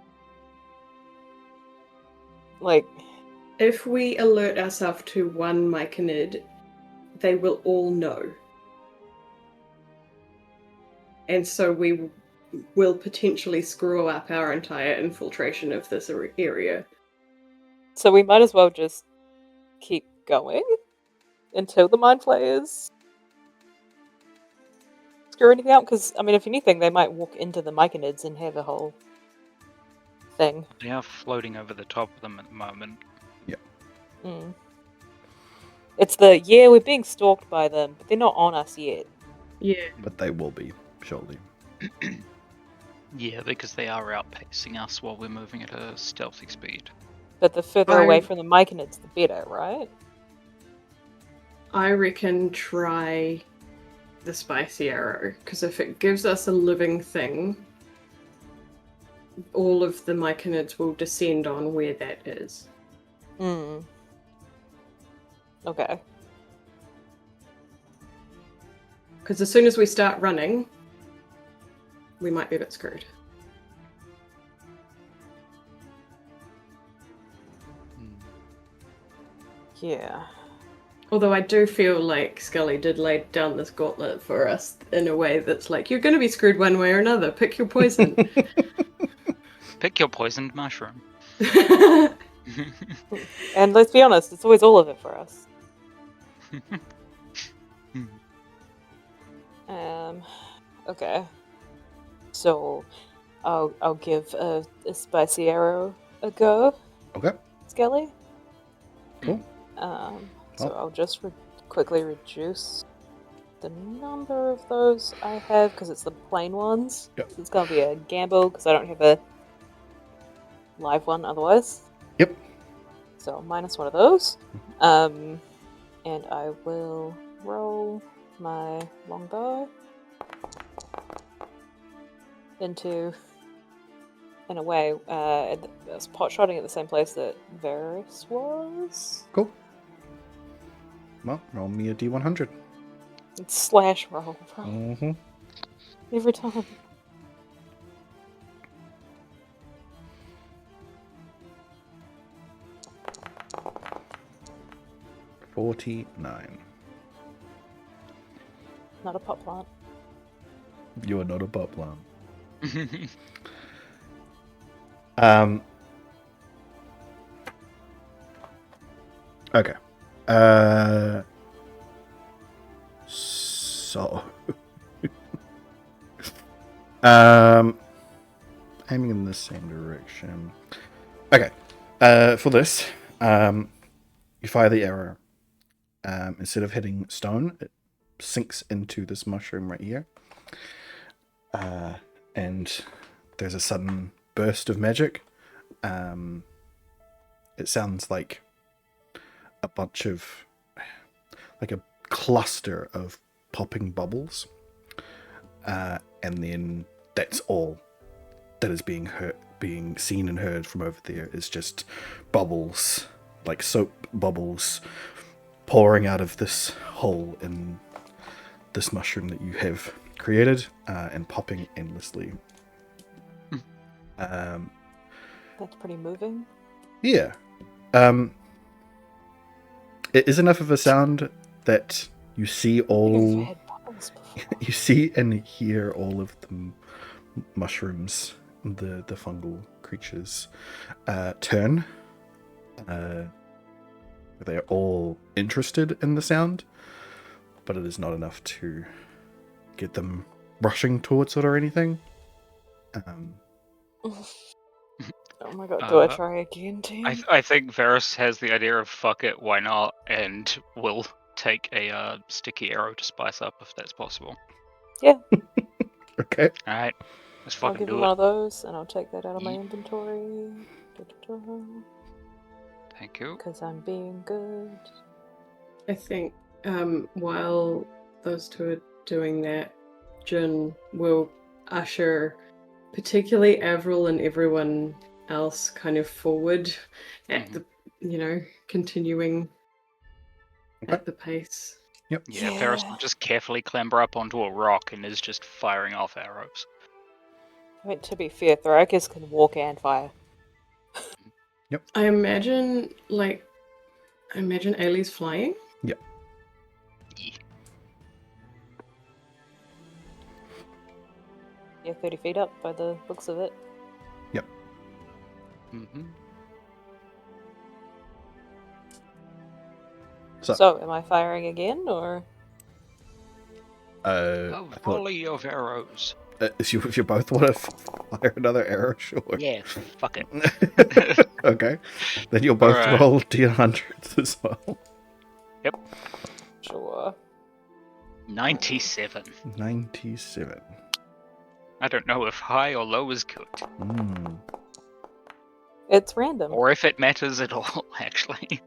Like, If we alert ourselves to one Myconid, they will all know. And so we will potentially screw up our entire infiltration of this area. so we might as well just keep going until the Mind Flayers screw anything out. Because, I mean, if anything, they might walk into the Myconids and have a whole thing. They are floating over the top of them at the moment. It's we're being stalked by them, but they're not on us yet. Yeah. But they will be, surely. Yeah, because they are outpacing us while we're moving at a stealthy speed. But the further away from the Myconids, the better, right? I reckon try the spicy arrow, because if it gives us a living thing, all of the Myconids will descend on where that is. Okay. Because as soon as we start running, we might be a bit screwed. Yeah. Although I do feel like Scully did lay down this gauntlet for us in a way that's like, you're going to be screwed one way or another. Pick your poison. Pick your poisoned mushroom. And let's be honest, it's always all of it for us. Okay. So, I'll give a spicy arrow a go. Okay. Skelly. Cool. So I'll just quickly reduce the number of those I have because it's the plain ones. Yep. So it's gonna be a gamble because I don't have a live one otherwise. Yep. So minus one of those. And I will roll my longbow into, in a way, I was pot-shotting at the same place that Varys was. Cool. Well, roll me a D100. It's slash roll, bro. Mm-hmm. Every time. 49. Not a pot plant. You are not a pot plant. Okay. So. Aiming in the same direction. Okay. For this, you fire the arrow. Instead of hitting stone, it sinks into this mushroom right here. And there's a sudden burst of magic. It sounds like a bunch of, like a cluster of popping bubbles. And then that's all that is being seen and heard from over there is just bubbles, like soap bubbles, pouring out of this hole in this mushroom that you have created, and popping endlessly. That's pretty moving. Yeah. It is enough of a sound that you see I've all, had bubbles before. you see and hear all of the mushrooms, the fungal creatures, turn. They are all interested in the sound, but it is not enough to get them rushing towards it or anything. Oh my god, do I Uh, try again, team? I think Varus has the idea of fuck it, why not, and will take a sticky arrow to spice up if that's possible. Okay. Alright, let's I'll fucking give you do one it. of those, and I'll take that out of my Yeet. inventory. Thank you. Because I'm being good. I think while those two are doing that, Jun will usher particularly Avril and everyone else kind of forward at the, continuing at the pace. Yep. Yeah, Varus will just carefully clamber up onto a rock and is just firing off arrows. I mean, to be fair, Thrakus can walk and fire. I imagine Ailey's flying. Yeah. Yeah, 30 feet up by the looks of it. Yep. Mm-hmm. So, am I firing again, or? A I thought, volley of arrows. if you both want to fire another arrow, sure. Yeah, fuck it. Okay. Then you'll both Alright. roll D100s as well. Yep. Sure. 97. 97. I don't know if high or low is good. Mm. It's random. Or if it matters at all, actually.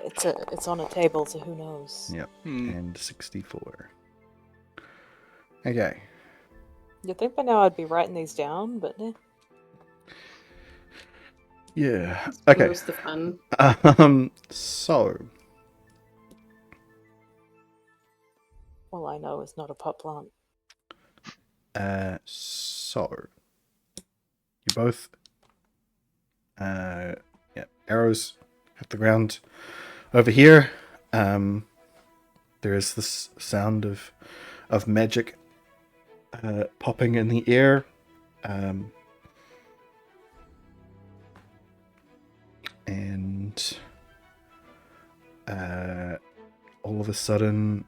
It's on a table, so who knows? Yep. Hmm. And 64. Okay. You'd think by now I'd be writing these down, but Yeah. Okay. Most the fun. So all I know is not a pot plant. So you both arrows hit the ground over here. There is this sound of magic popping in the air. And all of a sudden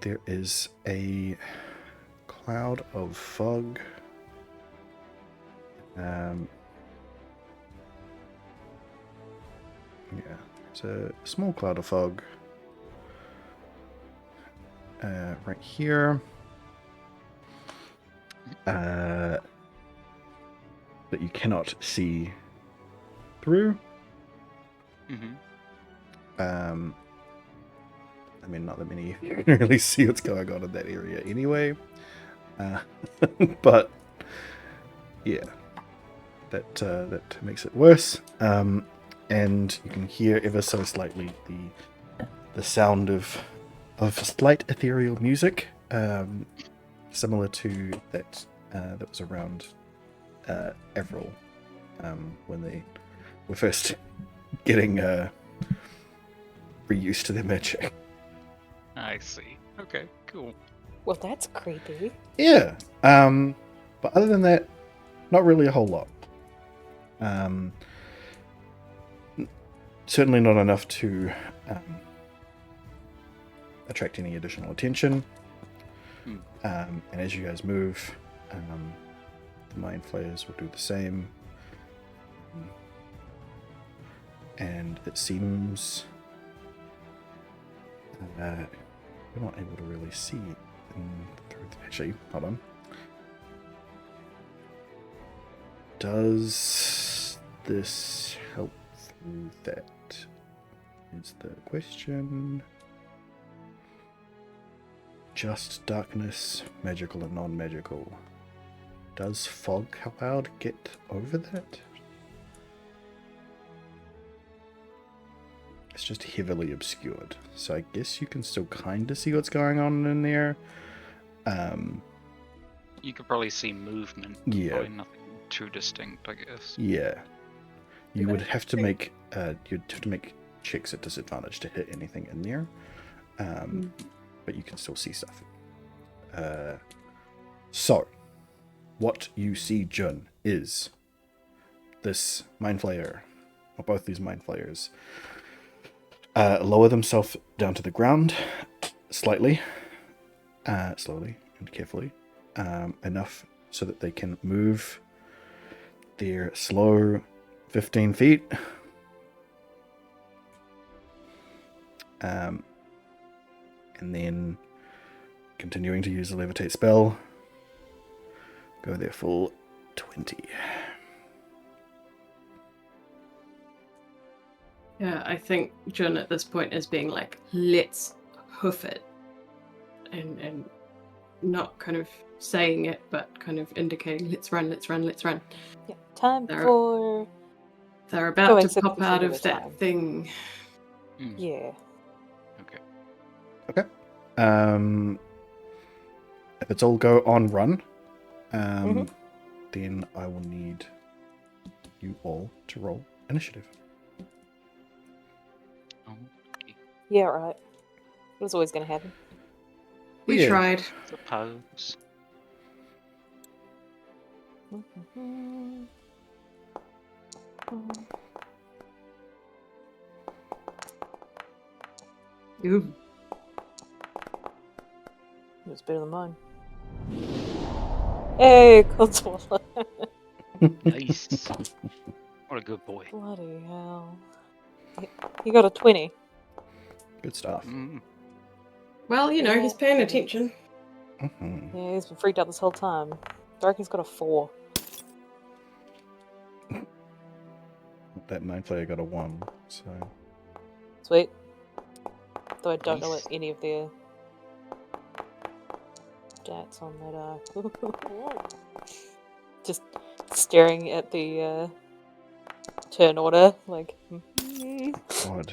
there is a cloud of fog. It's a small cloud of fog right here. That you cannot see through. Mm-hmm. I mean, not that many you can really see what's going on in that area anyway. But yeah, that makes it worse. And you can hear ever so slightly the sound of slight ethereal music, similar to that was around Avril when they were first getting reused to their magic. I see. Okay, cool. Well, that's creepy. Yeah. But other than that, not really a whole lot. Certainly not enough to attract any additional attention. And as you guys move, the mind flayers will do the same. And it seems we're not able to really see actually, hold on. Does this help through that? Is the question. Just darkness, magical and non-magical. Does fog help out get over that? It's just heavily obscured, so I guess you can still kind of see what's going on in there. You could probably see movement. Yeah. Probably nothing too distinct, I guess. Yeah. You would have to make checks at disadvantage to hit anything in there. But you can still see stuff. So, what you see, Jun, is this mind flayer, or both these mind flayers, lower themselves down to the ground slightly, slowly and carefully, enough so that they can move their slow 15 feet. And then continuing to use the levitate spell, go their full 20. Yeah, I think Jun at this point is being like, let's hoof it. And not kind of saying it, but kind of indicating, let's run, let's run, let's run. Yeah, time They're- for... They're about Going to pop 60% out of of the that time. thing. Yeah. Okay. If it's all go on run, then I will need you all to roll initiative. Okay. Yeah, right. It was always going to happen. We Yeah. tried. Suppose. Ooh. It was better than mine. Hey, Codswallop. Nice. What a good boy. Bloody hell. He got a 20. Good stuff. Well, you know, he's paying attention. Mhm. Yeah, he's been freaked out this whole time. I reckon he's got a 4. That mind flayer got a 1, so Sweet. Though I don't know Nice. what any of their stats on that are. Just staring at the turn order, like. God.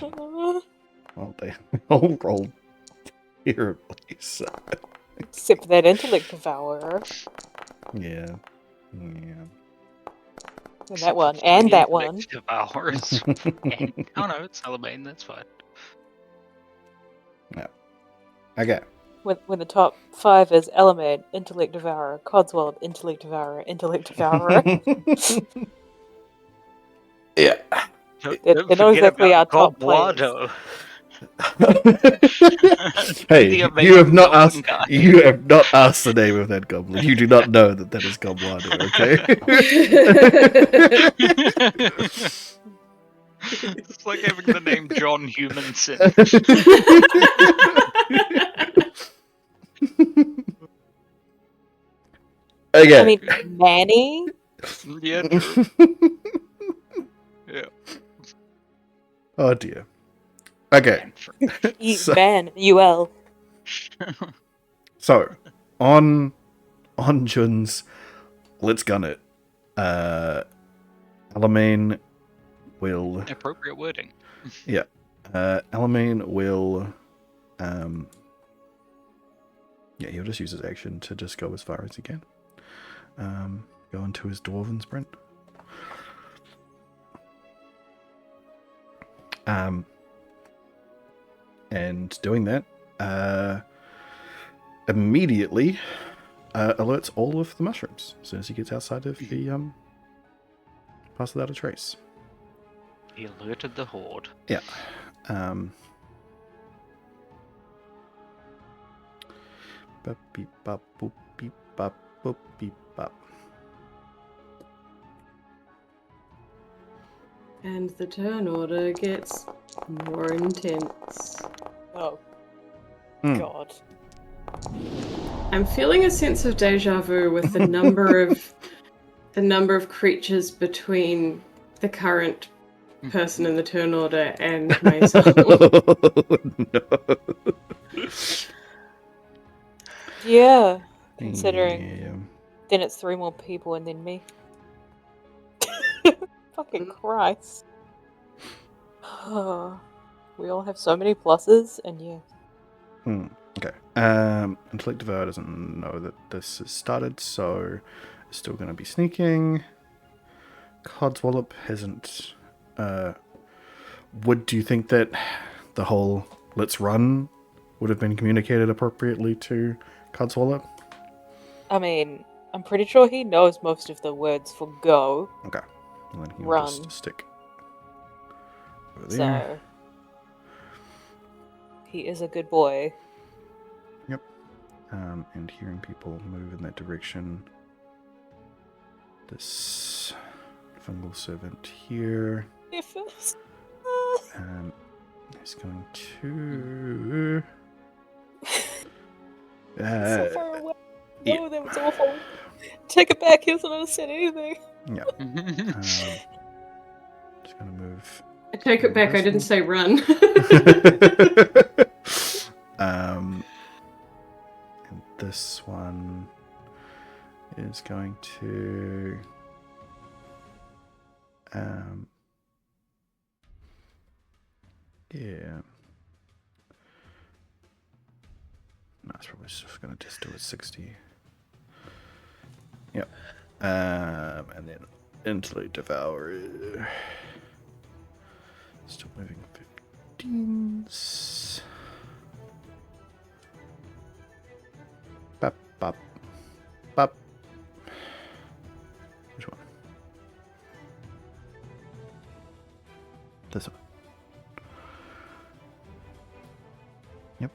Well, they all rolled terribly, so Except for that intellect devourer. yeah. And that one, and that one. Devours. Oh no, it's Alabain, that's fine. Okay. When the top 5 is Elamade, Intellect Devourer, Codswallop, Intellect Devourer, Intellect Devourer. Yeah. They're not exactly our top players. Guado. Hey, The you have amazing not goblin asked. guy. You have not asked the name of that goblin. You do not know that that is Gobwado. Okay. It's like having the name John Humanson. Okay. I mean, Manny? Yeah, true. Yeah. Oh dear. Okay. So- Man, UL. So, on Jun's let's gun it. Alamein will Appropriate wording. Alamein will he'll just use his action to just go as far as he can. Go into his dwarven sprint. And doing that immediately alerts all of the mushrooms as soon as he gets outside of the pass without a trace. He alerted the horde. Yeah. Bop, beep, bop, boop, beep, bop, boop, beep, bop. And the turn order gets more intense. Oh, Hmm. God. I'm feeling a sense of deja vu with the number of creatures between the current person in the turn order and myself. No. Yeah, considering Yeah. then it's 3 more people and then me. Fucking Christ. We all have so many pluses, and yeah. Okay. Intellect Devour doesn't know that this has started, so it's still going to be sneaking. Codswallop hasn't. Do you think that the whole "let's run" would have been communicated appropriately to Codswallop? I mean, I'm pretty sure he knows most of the words for go. Okay. And then he'll Run. just stick over there. So he is a good boy. Yep. And hearing people move in that direction. This fungal servant here If it's... is going to. so far away. No, yeah. that was awful. Take it back. He doesn't understand anything. Yeah. Just gonna move. I take it back, I didn't say run. And this one is going to. Yeah. No, it's probably just going to just do a 60. Yep. And then Intellect Devour. Still moving 15s. Bop, bop, bop. Which one? This one. Yep.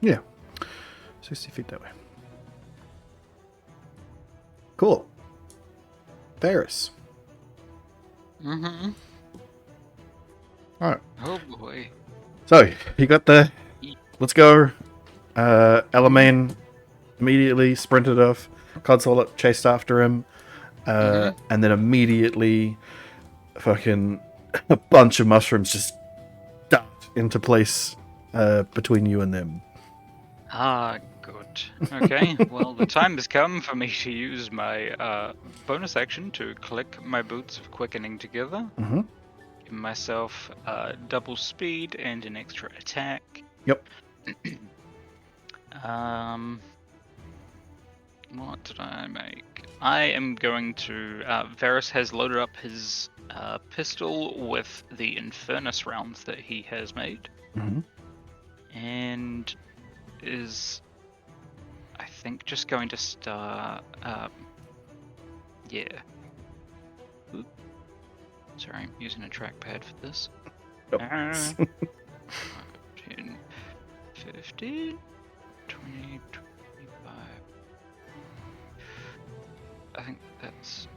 Yeah. 60 feet that way. Cool. Ferris. Mm-hmm. Alright. Oh boy. So, you got the... Let's go. Alamein immediately sprinted off. Codswallop chased after him. And then immediately fucking a bunch of mushrooms just dart into place between you and them. Ah, good. Okay, well, the time has come for me to use my bonus action to click my boots of quickening together. Mm-hmm. Give myself double speed and an extra attack. Yep. What did I make? I am going to... Varys has loaded up his pistol with the Infernus rounds that he has made. Mm-hmm. And is... I think just going to start... yeah. Oop. Sorry, I'm using a trackpad for this. Nope. 10, 15, 20, 25. I think that's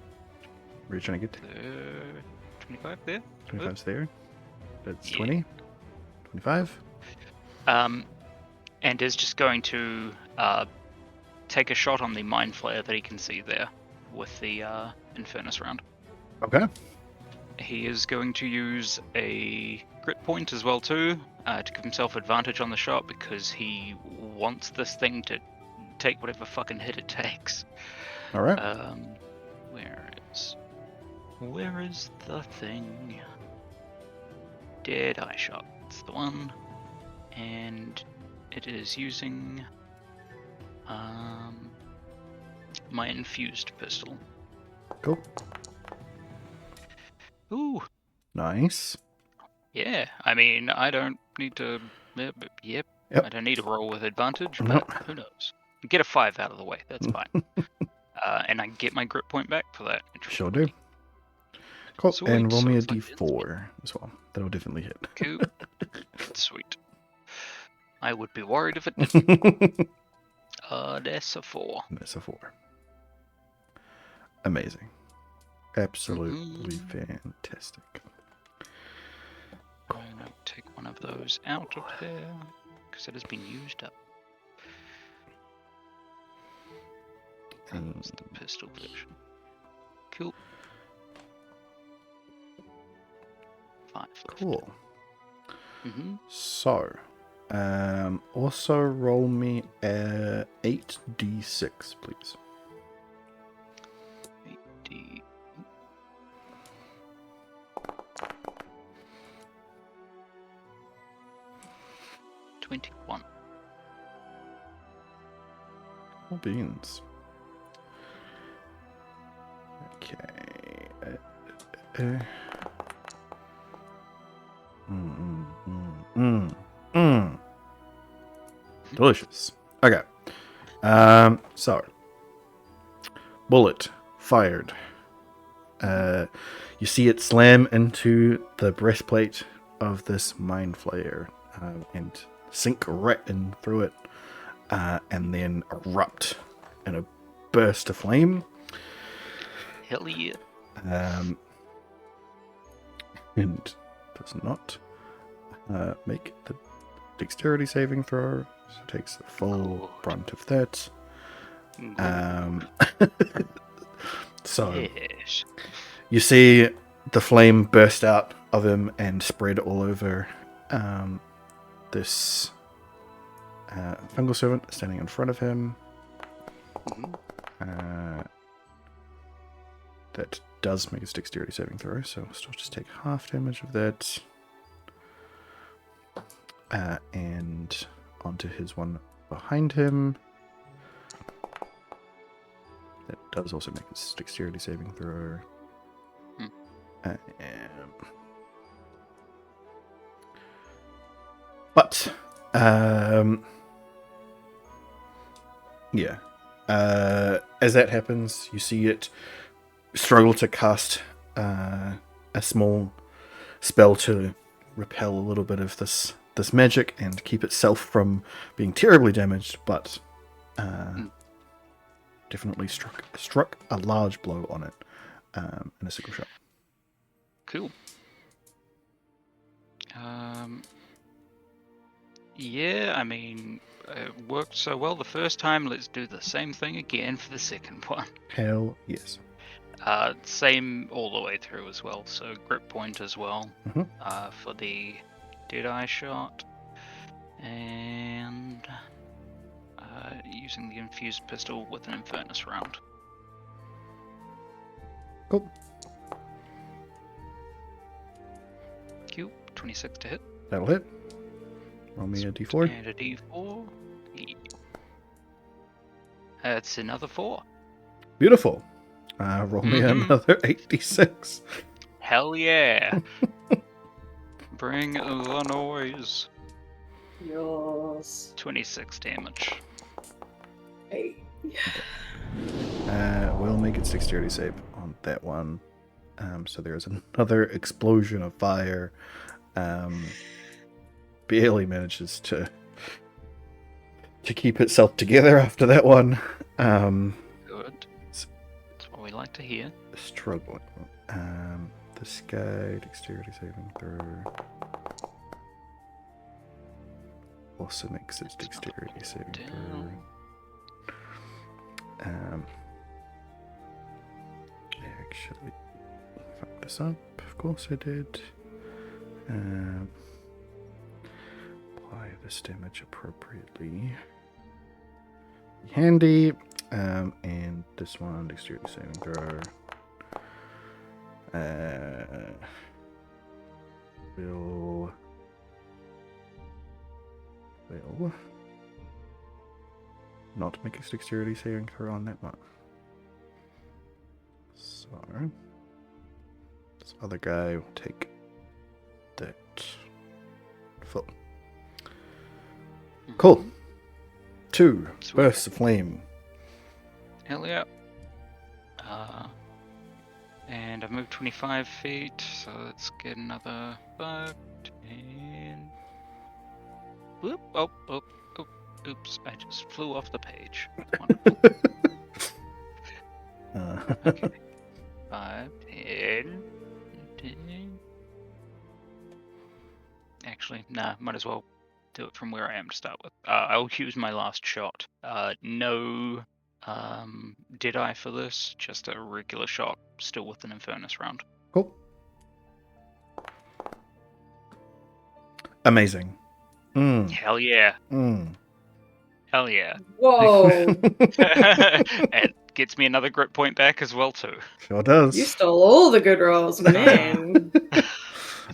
Where are you trying to get to? 25 there. 25's there. That's Yeah. 20. 25. And is just going to take a shot on the Mind Flayer that he can see there with the Infernus round. Okay. He is going to use a grit point as well too, to give himself advantage on the shot because he wants this thing to take whatever fucking hit it takes. All right. Where is the thing? Dead eye shot. That's the one. And it is using My infused pistol. Cool. Ooh, Nice. yeah. I mean, I don't need to. Yep. Yep. I don't need to roll with advantage, Nope. but who knows? Get a 5 out of the way. That's fine. And I get my grip point back for that. Sure do. Cool. Sweet, And roll so me a it's like d4 as well. That'll definitely hit. Cool. Sweet. I would be worried if it didn't. That's a 4. That's a 4. Amazing. Absolutely fantastic. I'm gonna take one of those out of there because it has been used up. That's the pistol version. Cool. 5. Cool. So, also roll me a 8d6, please. 8D. 21. Cool beans. Okay. Delicious. Okay. So, bullet fired. You see it slam into the breastplate of this mind flayer and sink right in through it, and then erupt in a burst of flame. Hell yeah. And does not make the dexterity saving throw, so it takes the full brunt of that. So Yes. you see the flame burst out of him and spread all over this fungal servant standing in front of him. That does make his dexterity saving throw, so I'll still just take half damage of that. And onto his one behind him. That does also make his dexterity saving throw. But, yeah. As that happens, you see it struggle to cast a small spell to repel a little bit of this magic and keep itself from being terribly damaged, but definitely struck a large blow on it in a single shot. Cool. Yeah, I mean, it worked so well the first time. Let's do the same thing again for the second one. Hell yes. Same all the way through as well. So grip point as well for the Deadeye shot, and using the infused pistol with an Infernus round. Cool. Cool. 26 to hit. That'll hit. Roll me a d4. And a d4. Yeah. That's another 4. Beautiful. Roll me another 8d6. Hell yeah. Bring the noise. Yours. 26 damage. Hey. We'll make its dexterity save on that one. So there's another explosion of fire. Barely manages to keep itself together after that one. Good. That's what we like to hear. Struggling. This guy, dexterity saving throw. Also makes its dexterity saving throw. Actually, fuck this up. Of course I did. Apply this damage appropriately. Handy. And this one, dexterity saving throw. Will not make a dexterity saving throw on that one. So this other guy will take that full. Cool. 2 Sweet. bursts of flame. Hell yeah. And I've moved 25 feet, so let's get another 5, 10. Whoop, oh, oops, I just flew off the page. Wonderful. Okay. 5, 10, 10. Actually, nah, might as well do it from where I am to start with. I'll use my last shot. No did I for this? Just a regular shot, still with an Infernus round. Cool. Amazing. Hell yeah. Mm. Hell yeah. Whoa! It gets me another grit point back as well too. Sure does. You stole all the good rolls, man.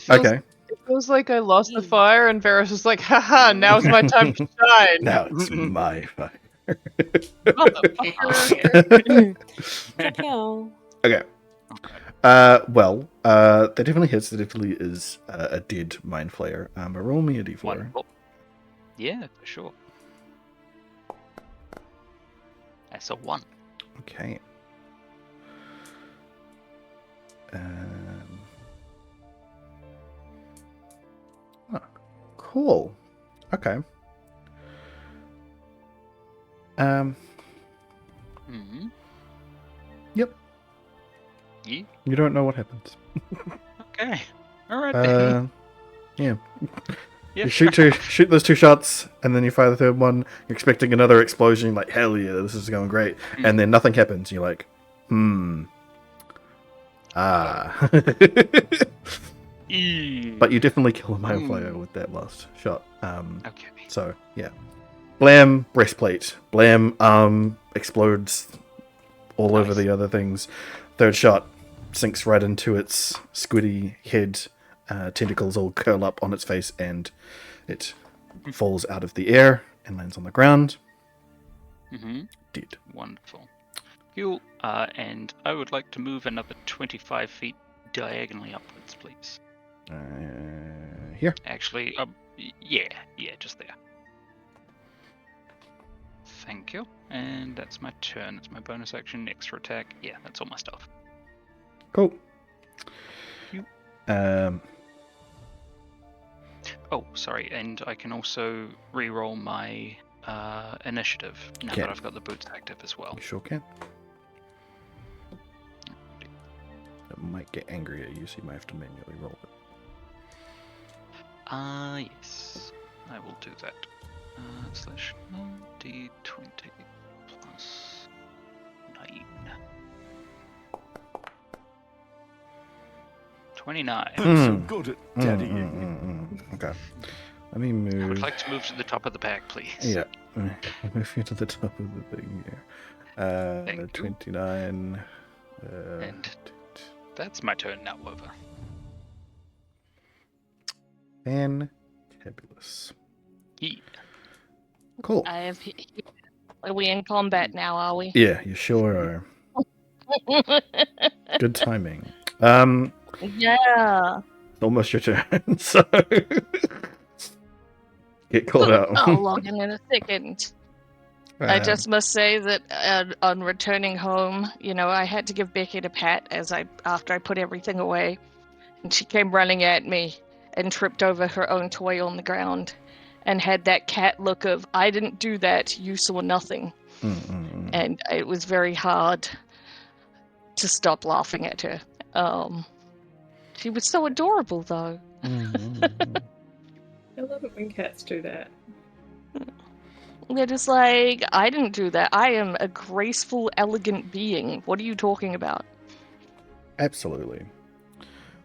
Okay. It feels like I lost the fire, and Varus was like, haha, now's my time to shine. Now it's my fire. Kill. Okay. Okay. Well, that definitely hits. That definitely is a dead mind flayer. Roll me a d4. Wonderful. Yeah, for sure. That's a 1. Okay. Cool. Okay. Mm-hmm. Yep. Yeah. You don't know what happens. Okay. All right then. Yeah. Yeah. You shoot those 2 shots, and then you fire the third one. You're expecting another explosion. Like, hell yeah, this is going great. And then nothing happens. You're like, ah. But you definitely kill a mind flayer with that last shot. Okay. So yeah, blam, breastplate, blam, explodes all over the other things. Third shot sinks right into its squiddy head. Tentacles all curl up on its face, and it falls out of the air and lands on the ground. Mm-hmm. Dead. Wonderful. Cool. And I would like to move another 25 feet diagonally upwards, please. Here. Actually, yeah, just there. Thank you. And that's my turn. That's my bonus action, extra attack. Yeah, that's all my stuff. Cool. You. Oh, sorry, and I can also re-roll my initiative now Okay. that I've got the boots active as well. You sure can. It might get angry at you, so you might have to manually roll it. Yes, I will do that. Slash d20 plus 9. 29. So good at daddying. Okay. Let me I move. would like to move to the top of the pack, please. Yeah. Move you to the top of the thing here. Thank you. 29. And that's my turn now, over. Fantabulous. Yeah. Cool. Are we in combat now, are we? Yeah, you sure are. Good timing. Yeah. Almost your turn, so get caught out. I'll log in a second. I just must say that on returning home, I had to give Beckett a pat after I put everything away, and she came running at me and tripped over her own toy on the ground, and had that cat look of "I didn't do that, you saw nothing," and it was very hard to stop laughing at her. She was so adorable, though. I love it when cats do that. They're just like, I didn't do that. I am a graceful, elegant being. What are you talking about? Absolutely.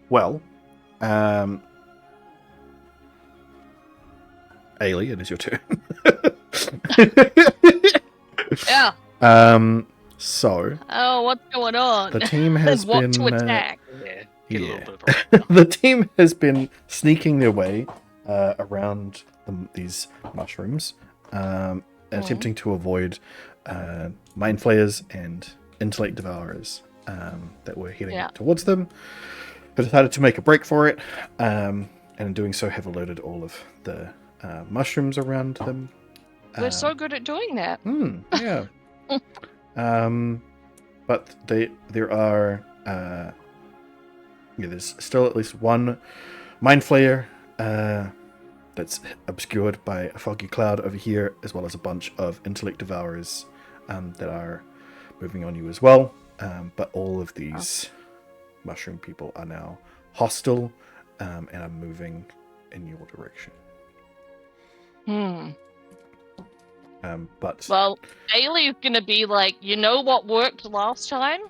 Well, Ailey, it is your turn. Yeah. So Oh, what's going on? the team has What been to attack? Yeah. Get a yeah. little bit of a rundown. The team has been sneaking their way around these mushrooms attempting to avoid mind flayers and intellect devourers that were heading towards them. But decided to make a break for it, and in doing so have alerted all of the mushrooms around them. We're so good at doing that. Yeah. But there are there's still at least one mind flayer that's obscured by a foggy cloud over here, as well as a bunch of intellect devourers that are moving on you as well. But all of these mushroom people are now hostile and are moving in your direction. But well, Ailey's gonna be like, you know what worked last time?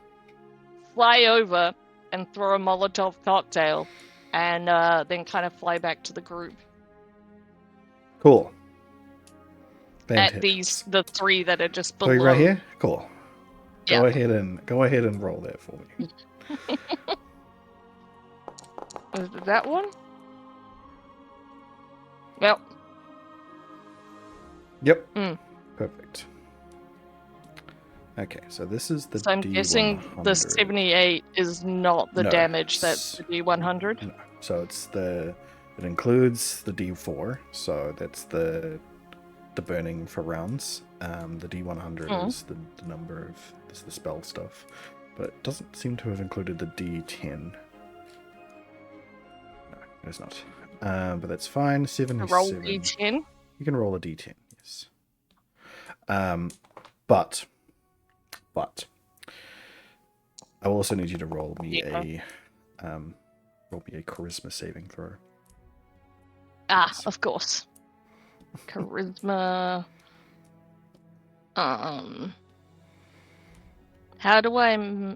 Fly over and throw a Molotov cocktail, and then kind of fly back to the group. Cool. Fantastic. At the three that are just below. So you're right here? Cool. Yeah. Go ahead and roll that for me. Is that one? Yep. Yep. Perfect. Okay, so this is the So I'm D100. guessing the 78 is not the damage that's the D100? No. So it includes the D4, so that's the burning for rounds. The D100 is the number of the spell stuff, but it doesn't seem to have included the D10. No, it's not. But that's fine. 77. Roll D10. You can roll a D10, yes. But I will also need you to roll me a charisma saving throw. Of course. Charisma. How do I?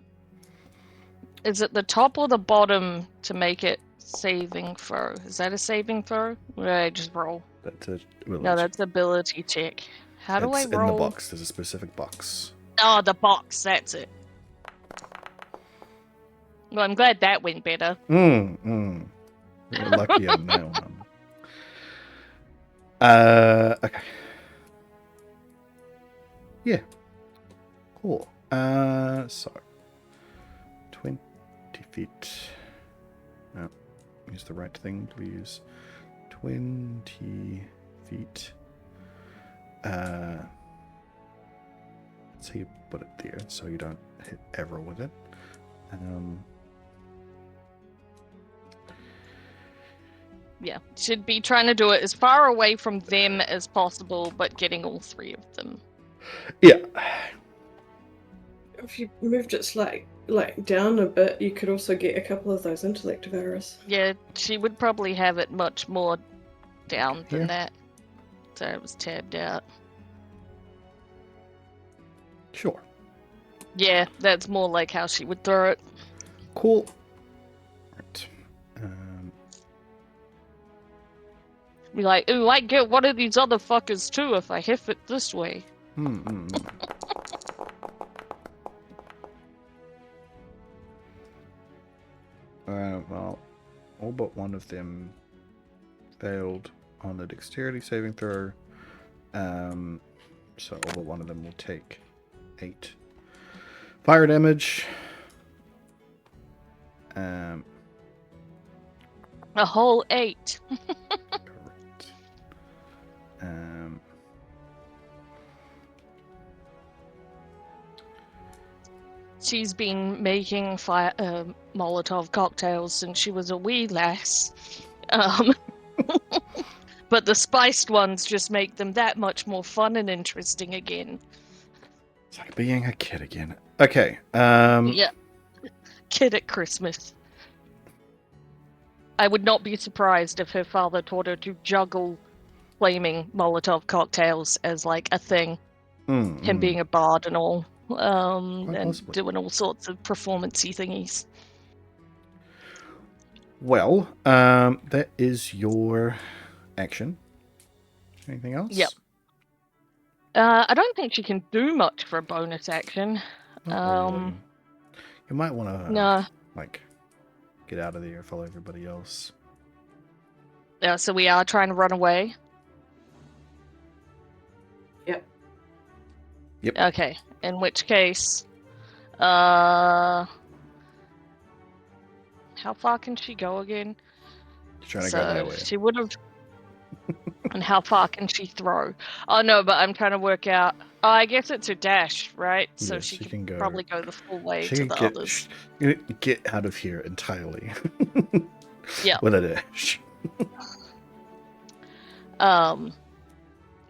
Is it the top or the bottom to make it saving throw? Is that a saving throw? Or I just roll? That's a ability. No, that's ability check. How do I roll? In the box. There's a specific box. Oh, the box. That's it. Well, I'm glad that went better. You're lucky on that one. Okay. Yeah. Cool. So 20 feet. No, use the right thing, please. 20 feet. Let's say you put it there so you don't hit Avril with it. Yeah, should be trying to do it as far away from them as possible, but getting all three of them. Yeah. If you moved it like down a bit, you could also get a couple of those intellect devourers. Yeah, she would probably have it much more down than that. So it was tabbed out. Sure. Yeah, that's more like how she would throw it. Cool. Right. Be like, ooh, I get one of these other fuckers too if I hit it this way. Well, all but one of them failed on the dexterity saving throw. So all but one of them will take 8 fire damage. A whole 8. Correct. She's been making Molotov cocktails since she was a wee lass. But the spiced ones just make them that much more fun and interesting again. It's like being a kid again. Okay. Yeah. Kid at Christmas. I would not be surprised if her father taught her to juggle flaming Molotov cocktails as like a thing. Him being a bard and all. And doing all sorts of performance-y thingies. Well, that is your action. Anything else? Yep. I don't think she can do much for a bonus action. Not really. You might want to get out of there, follow everybody else. Yeah, so we are trying to run away. Yep. Yep. Okay. In which case, how far can she go again? You're trying to go that way. She would have. And how far can she throw? Oh no, but I'm trying to work out. Oh, I guess it's a dash, right? So Yes, she she could can go. probably go the full way She to can the get others. get out of here entirely. Yeah. With a dash.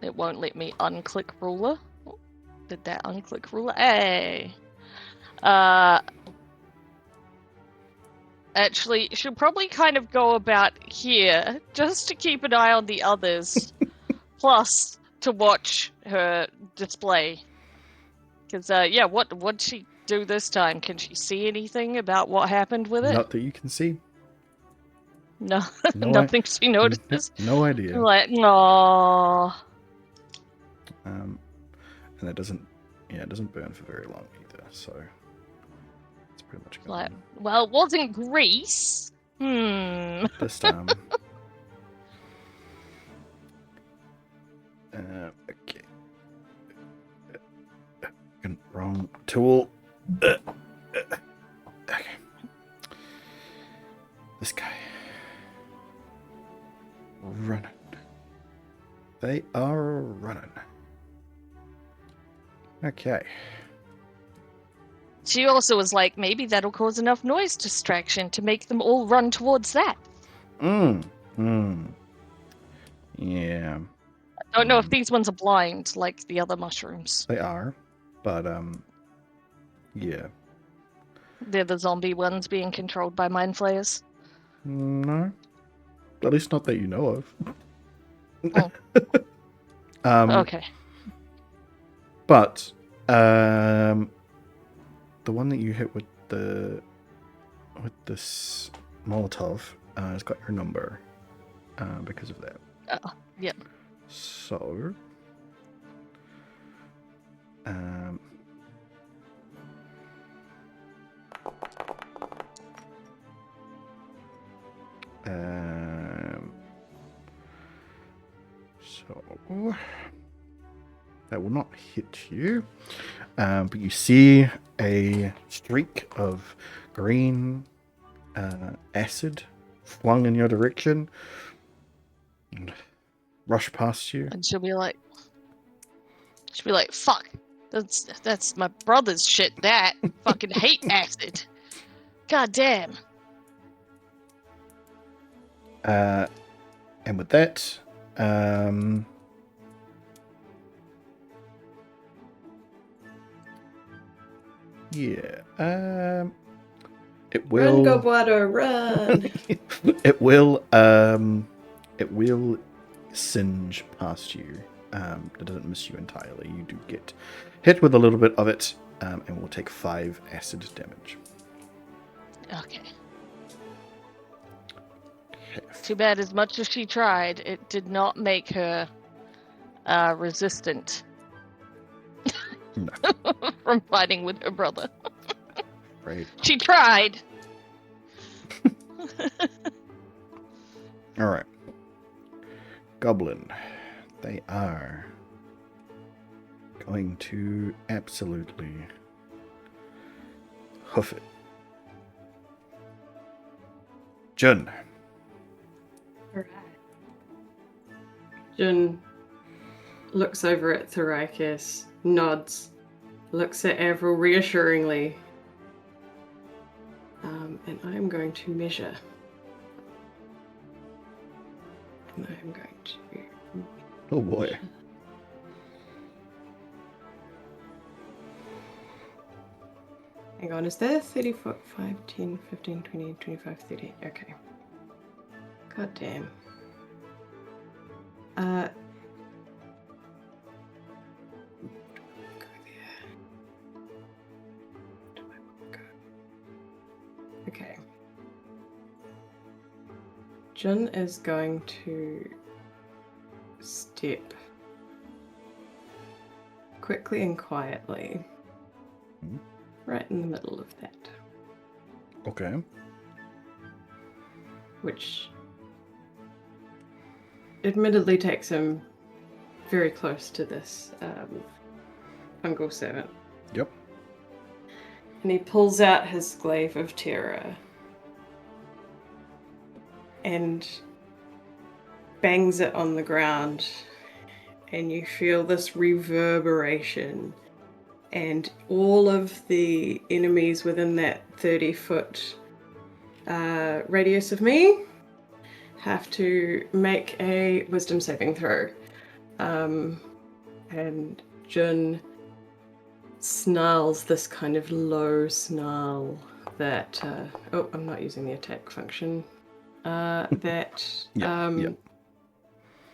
It won't let me unclick ruler. Did that unclick ruler? Hey. Actually, she'll probably kind of go about here just to keep an eye on the others, plus to watch her display. Because yeah, what'd she do this time? Can she see anything about what happened with it? Not that you can see. No, No, nothing she notices. No idea. Like, no. And it doesn't. Yeah, it doesn't burn for very long either. So it's pretty much gone. Like, well, it wasn't grease. This time. Okay. Wrong tool. Okay. This guy. Running. They are running. Okay. She also was like, maybe that'll cause enough noise distraction to make them all run towards that. Yeah. I don't know if these ones are blind like the other mushrooms. They are, but yeah. They're the zombie ones being controlled by mind flayers. No. At least not that you know of. Oh. Okay. But the one that you hit with this Molotov has got your number because of that. Yep. So so that will not hit you, but you see a streak of green acid flung in your direction and rush past you. And she'll be like, fuck, that's my brother's shit, that. Fucking hate acid. God damn. And with that, it will. Run, Gobwater, run! it will singe past you. It doesn't miss you entirely. You do get hit with a little bit of it, and will take 5 acid damage. Okay. Too bad, as much as she tried, it did not make her resistant No. from fighting with her brother. Right. She tried. All right. Goblin. They are going to absolutely hoof it. Jun. Alright. Jun looks over at Thorikis, nods, looks at Avril reassuringly, and I'm going to measure. And I'm going to... Oh boy. Hang on, is there 30 foot, 5, 10, 15, 20, 25, 30? Okay. God damn. Go there. Do I want to go? Okay. Jun is going to step quickly and quietly right in the middle of that. Okay. Which admittedly takes him very close to this Uncle Servant. Yep. And he pulls out his Glaive of Terror and bangs it on the ground, and you feel this reverberation, and all of the enemies within that 30-foot radius of me have to make a wisdom saving throw. And Jun snarls this kind of low snarl that I'm not using the attack function.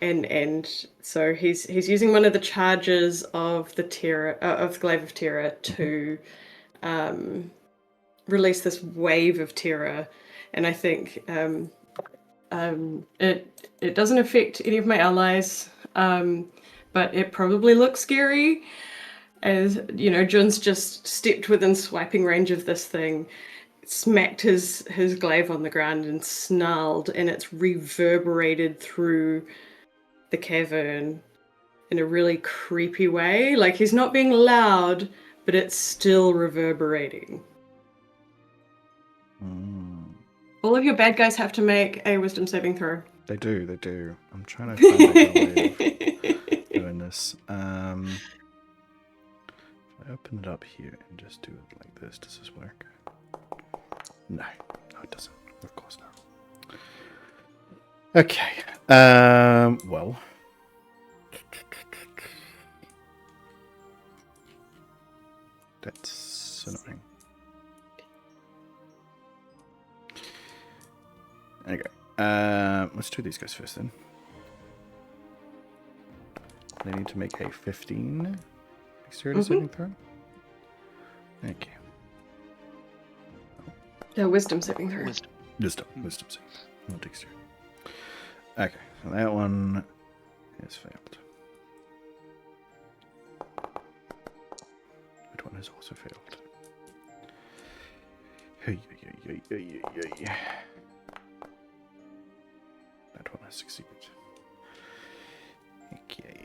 And so he's using one of the charges of the terror of the Glaive of Terror to release this wave of terror, and I think it doesn't affect any of my allies, but it probably looks scary. As you know, Jun's just stepped within swiping range of this thing, smacked his glaive on the ground and snarled, and it's reverberated through the cavern in a really creepy way. Like, he's not being loud, but it's still reverberating. All of your bad guys have to make a wisdom saving throw. They do. I'm trying to find a way of doing this. If I open it up here and just do it like this, does this work? No, it doesn't. Of course not. Okay. Well. That's annoying. Okay. Let's do these guys first then. They need to make a 15 dexterity saving throw. Thank you. Wisdom saving throw. Wisdom saving. Not dexterity. Okay, so that one has failed. That one has also failed. That one has succeeded. Okay.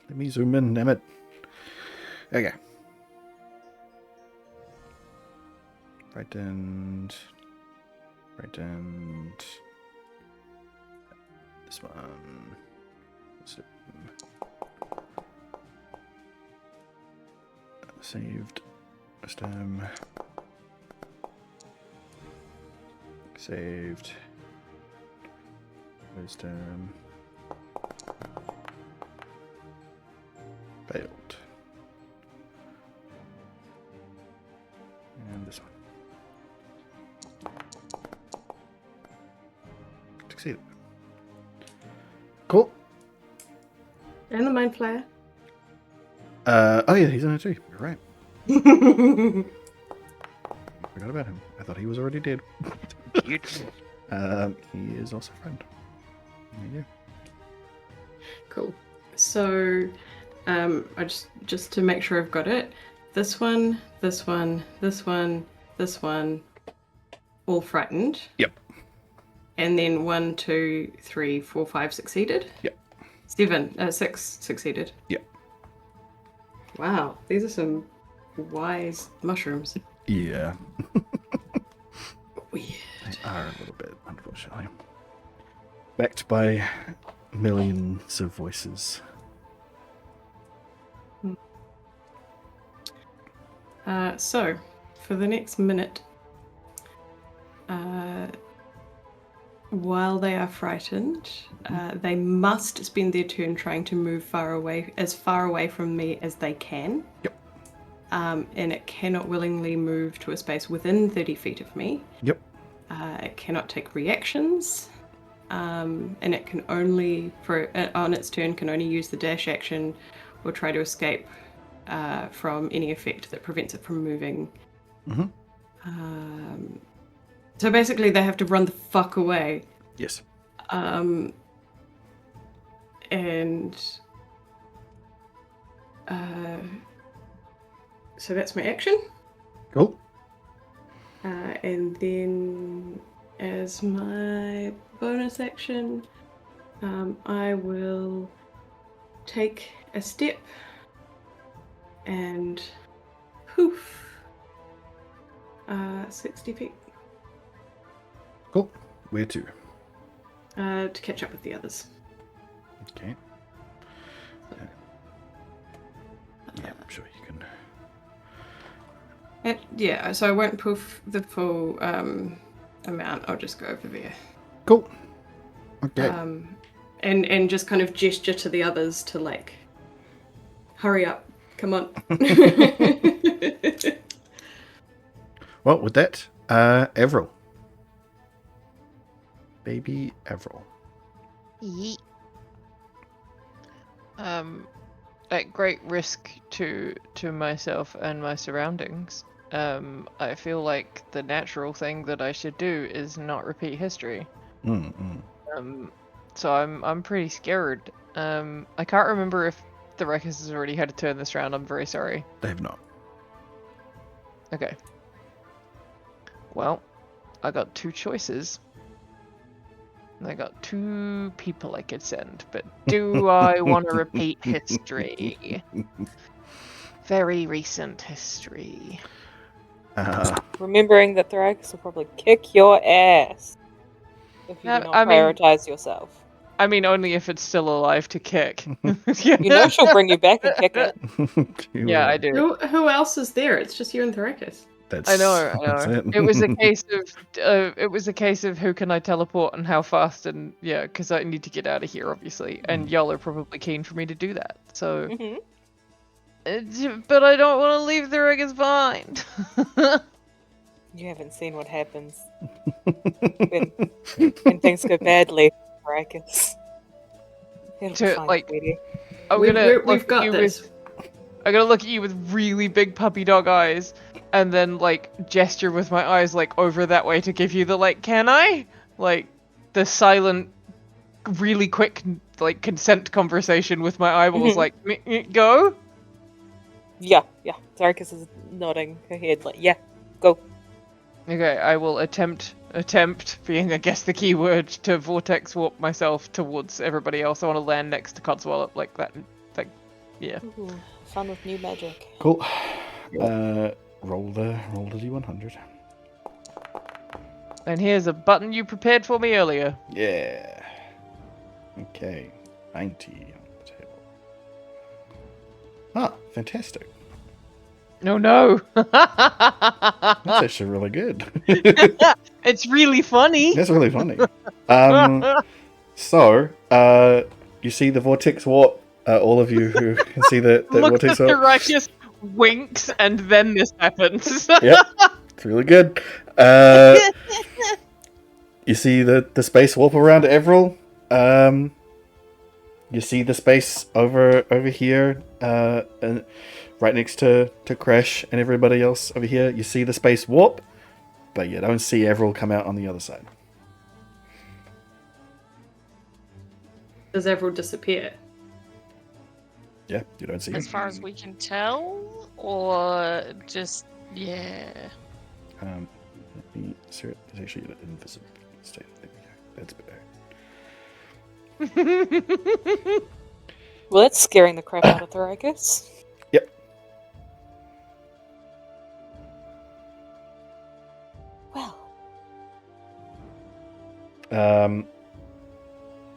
Let me zoom in, damn it. Okay. Right and this one. Saved. Wisdom. Saved. Wisdom. Failed. And this one. Succeeded. Cool. And the Mind Flayer. Oh yeah, he's in it too. You're right. Forgot about him. I thought he was already dead. He is also a friend. There you go. Cool. So, I just to make sure I've got it. This one, this one, this one, this one, all frightened. Yep. And then 1, 2, 3, 4, 5 succeeded. Yep. 6 succeeded. Yep. Wow, these are some wise mushrooms. Yeah. Weird. They are a little bit, unfortunately. Backed by millions of voices. So, for the next minute, while they are frightened, they must spend their turn trying to move as far away from me as they can. Yep. And it cannot willingly move to a space within 30 feet of me. Yep. It cannot take reactions. And it can only, on its turn, can only use the dash action or try to escape from any effect that prevents it from moving. Mm-hmm. So basically, they have to run the fuck away. Yes. And so that's my action. Cool. And then as my bonus action, I will take a step and poof. 60 feet. Cool. Where to? To catch up with the others. Okay. Yeah, I'm sure you can. Yeah, so I won't poof the full amount. I'll just go over there. Cool. Okay. And just kind of gesture to the others to like, hurry up, come on. Well, with that, Avril. Baby Avril. Yeet. At great risk to myself and my surroundings, I feel like the natural thing that I should do is not repeat history. So I'm pretty scared. I can't remember if the Ruckus has already had a turn this round. I'm very sorry. They have not. Okay. Well, I got 2 choices. I got 2 people I could send, but do I want to repeat history? Very recent history. Remembering that Thrax will probably kick your ass if you do not prioritize yourself. I mean, only if it's still alive to kick. You know she'll bring you back and kick it. Yeah, I do. Who else is there? It's just you and Thrakus. I know. It was a case of who can I teleport and how fast, and yeah, because I need to get out of here, obviously, and y'all are probably keen for me to do that. So, but I don't want to leave the Ruckus behind. You haven't seen what happens when things go badly, Ruckus. I'm gonna look at you with really big puppy dog eyes, and then like gesture with my eyes like over that way to give you the like, can I? Like the silent, really quick like consent conversation with my eyeballs like, go? Yeah. Thrakus is nodding her head like, yeah, go. Okay, I will attempt being I guess the key word to vortex warp myself towards everybody else. I want to land next to Codswallop like that. Like, yeah. Ooh, fun with new magic. Cool. Roll the D100. And here's a button you prepared for me earlier. Yeah. Okay. 90 on the table. Ah, fantastic. No. That's actually really good. It's really funny. That's really funny. So, you see the vortex warp. All of you who can see the vortex warp. Ruckus winks, and then this happens. Yep, it's really good. You see the space warp around Avril. You see the space over here, and right next to Crash and everybody else over here. You see the space warp, but you don't see Avril come out on the other side. Does Avril disappear? Yeah, you don't see As him. far as we can tell, or just yeah. Let me insert. It's actually an invisible state. That's better. Well, that's scaring the crap out of Thrakus. Yep. Well.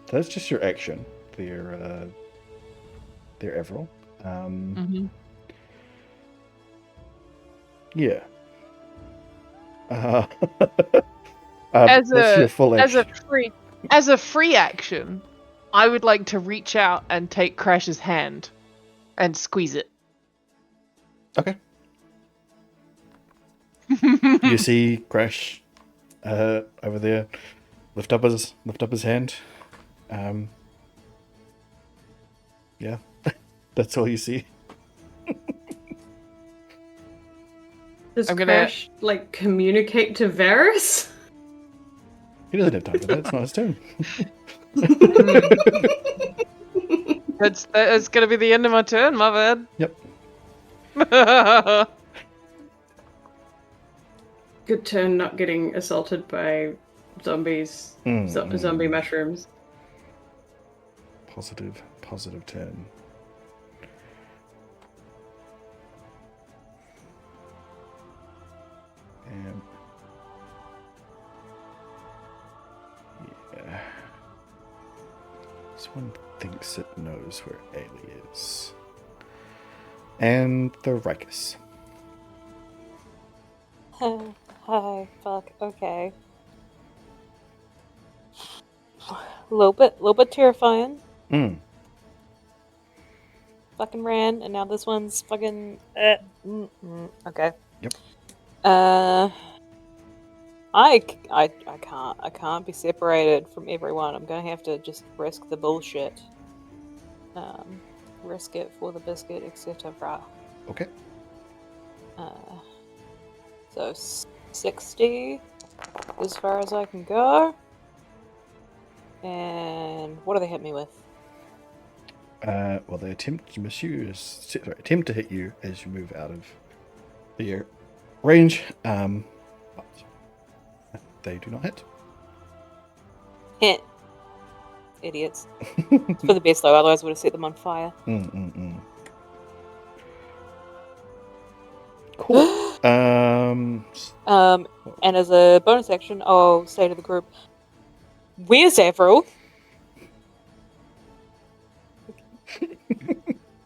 That's just your action. They're Avril. Yeah. As a free action, I would like to reach out and take Crash's hand and squeeze it. Okay. You see Crash over there lift up his hand. Yeah. That's all you see. Does Crash like communicate to Varys? He doesn't have time for that. It's not his turn. That's gonna be the end of my turn, my bad. Yep. Good turn not getting assaulted by zombies. Zombie mushrooms. Positive turn. This one thinks it knows where Ailey is. And the Rikus. Hi, fuck, okay. Little bit terrifying. Fucking ran, and now this one's fucking. Okay. Yep. I can't be separated from everyone. I'm gonna have to just risk the bullshit. Risk it for the biscuit, etc. Okay. So 60 as far as I can go. And what do they hit me with? Well, they attempt to miss you. Attempt to hit you as you move out of the range. But they do not hit. Hit. Idiots. It's for the best though, otherwise I would have set them on fire. Cool. And as a bonus action, I'll say to the group, "Where's Avril?"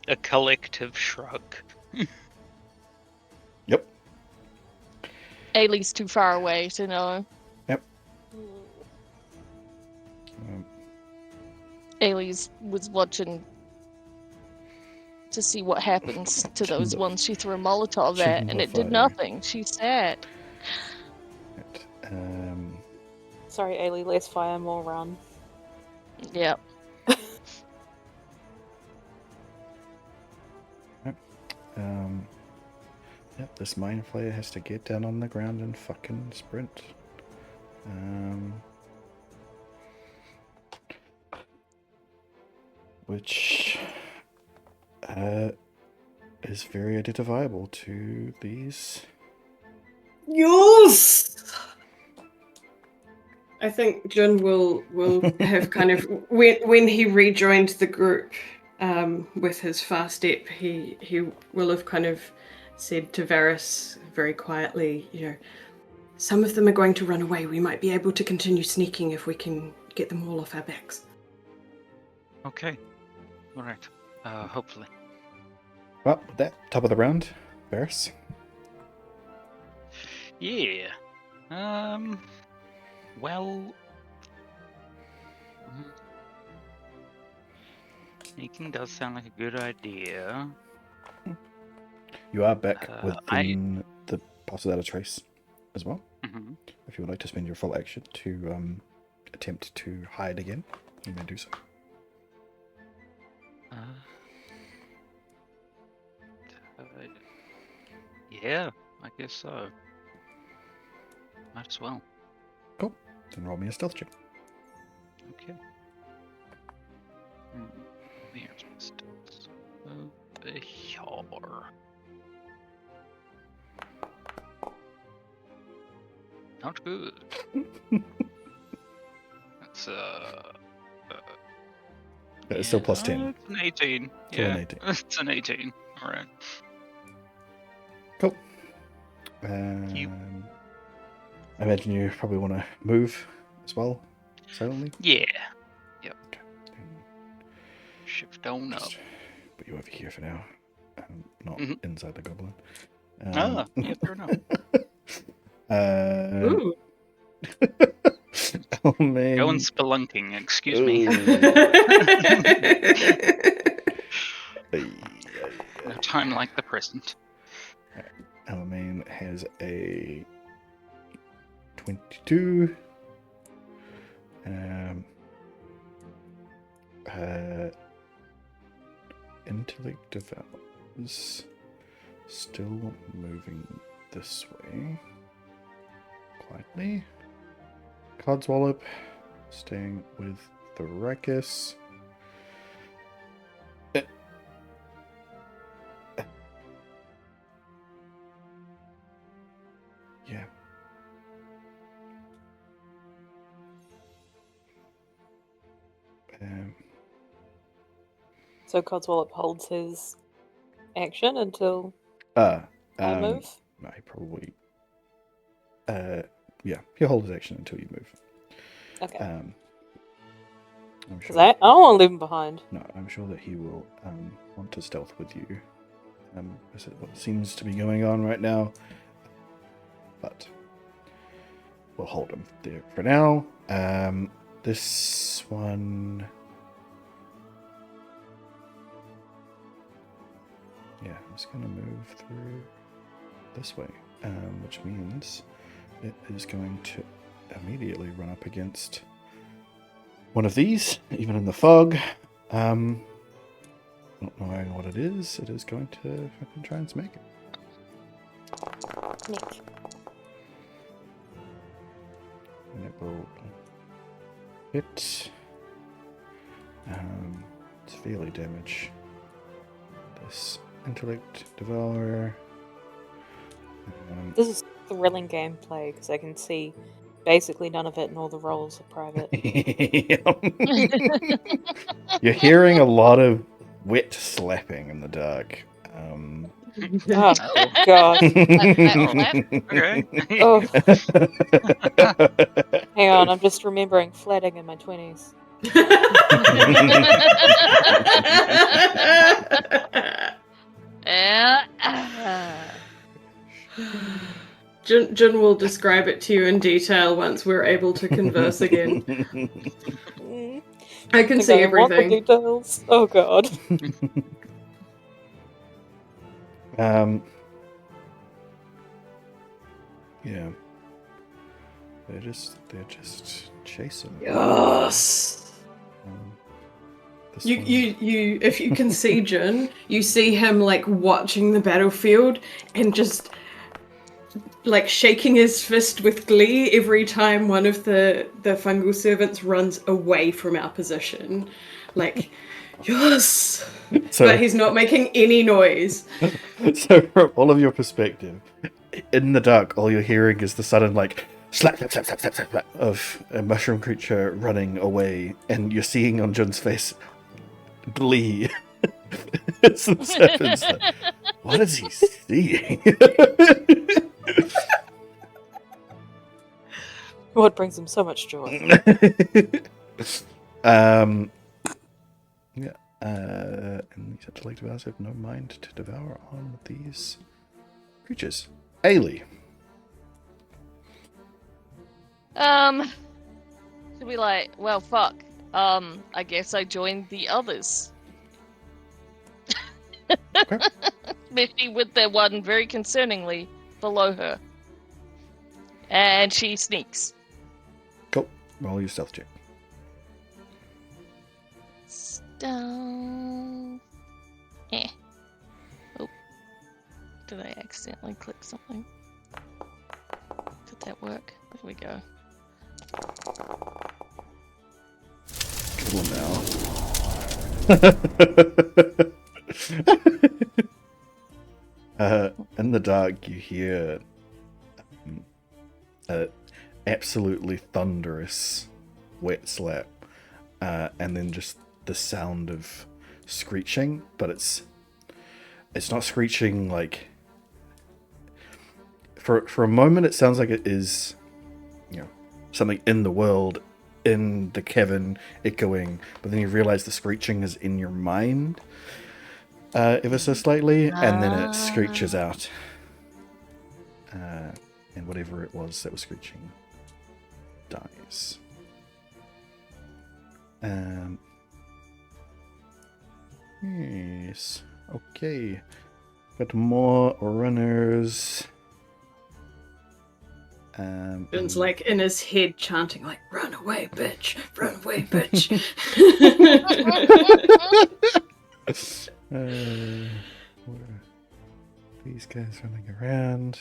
A collective shrug. Yep. Ailey's too far away to know. Yep. Ailey's was watching to see what happens to those ones she threw a Molotov at, and it did nothing. She's sad. Right. Sorry, Ailey, less fire, more run. Yep. Yep, this mind flayer has to get down on the ground and fucking sprint. Which is very identifiable to these. Yes! I think Jun will have kind of when he rejoined the group with his fast step, he will have kind of said to Varys very quietly, some of them are going to run away. We might be able to continue sneaking if we can get them all off our backs. Okay. Alright. Hopefully. Well, with that, top of the round, Varys. Yeah. Well... Sneaking does sound like a good idea. You are back within the pass without a trace as well. Mm-hmm. If you would like to spend your full action to attempt to hide again, you may do so. Yeah, I guess so. Might as well. Cool. Then roll me a stealth check. Okay. There's my stealth. Over here. Not good. That's It's still plus 10. It's an 18. Still Yeah, an 18. it's an 18. All right. Cool. You. I imagine you probably want to move as well, silently. Yeah. Yep. Okay. Shift on up. Just put you over here for now. Not inside the goblin. Yeah, fair enough. Ooh. Oh man. Going spelunking, excuse me. No time like the present. Alamein has a 22. Intellect develops. Still moving this way. Quietly. Codswallop staying with the Ruckus. Yeah. So Codswallop holds his action until I move? No, he probably... yeah, he'll hold his action until you move. Okay. I'm Because sure. I don't want to leave him behind. No, I'm sure that he will want to stealth with you. Is it what seems to be going on right now? But we'll hold him there for now. This one. Yeah, I'm just going to move through this way, which means it is going to immediately run up against one of these, even in the fog. Not knowing what it is going to fucking try and smack it. Nick. And it will hit. It's fairly damage. This intellect devourer. This is thrilling gameplay because I can see basically none of it and all the rolls are private. You're hearing a lot of wet slapping in the dark. Oh, God. Okay. Oh, hang on, I'm just remembering flatting in my 20s. Jun will describe it to you in detail once we're able to converse again. I can see I want the everything. details. Oh, God. Yeah. They're just chasing. Yes. This You, one- you, if you can see Jun, you see him like watching the battlefield and just like shaking his fist with glee every time one of the fungal servants runs away from our position. Like, yes! So, But he's not making any noise. so from all of your perspective, in the dark, all you're hearing is the sudden like slap, slap, slap, slap, slap, slap, slap of a mushroom creature running away, and you're seeing on Jun's face glee. As this happens, like, what is he seeing? What brings him so much joy? Yeah. And these intellect devours have no mind to devour on these creatures. Ailey. To be like, well, fuck. I guess I joined the others. Okay. Especially with the one very concerningly below her. And she sneaks. Cool. Roll your stealth check. Stealth. Oh. Did I accidentally click something? Did that work? There we go. In the dark, you hear a absolutely thunderous wet slap, and then just the sound of screeching, but it's not screeching like. For a moment, it sounds like it is, something in the world, in the cavern, echoing. But then you realize the screeching is in your mind, ever so slightly, and then it screeches out, and whatever it was that was screeching dies. Yes. Okay. Got more runners. Jun's like in his head chanting like, "Run away, bitch! Run away, bitch!" What are these guys running around?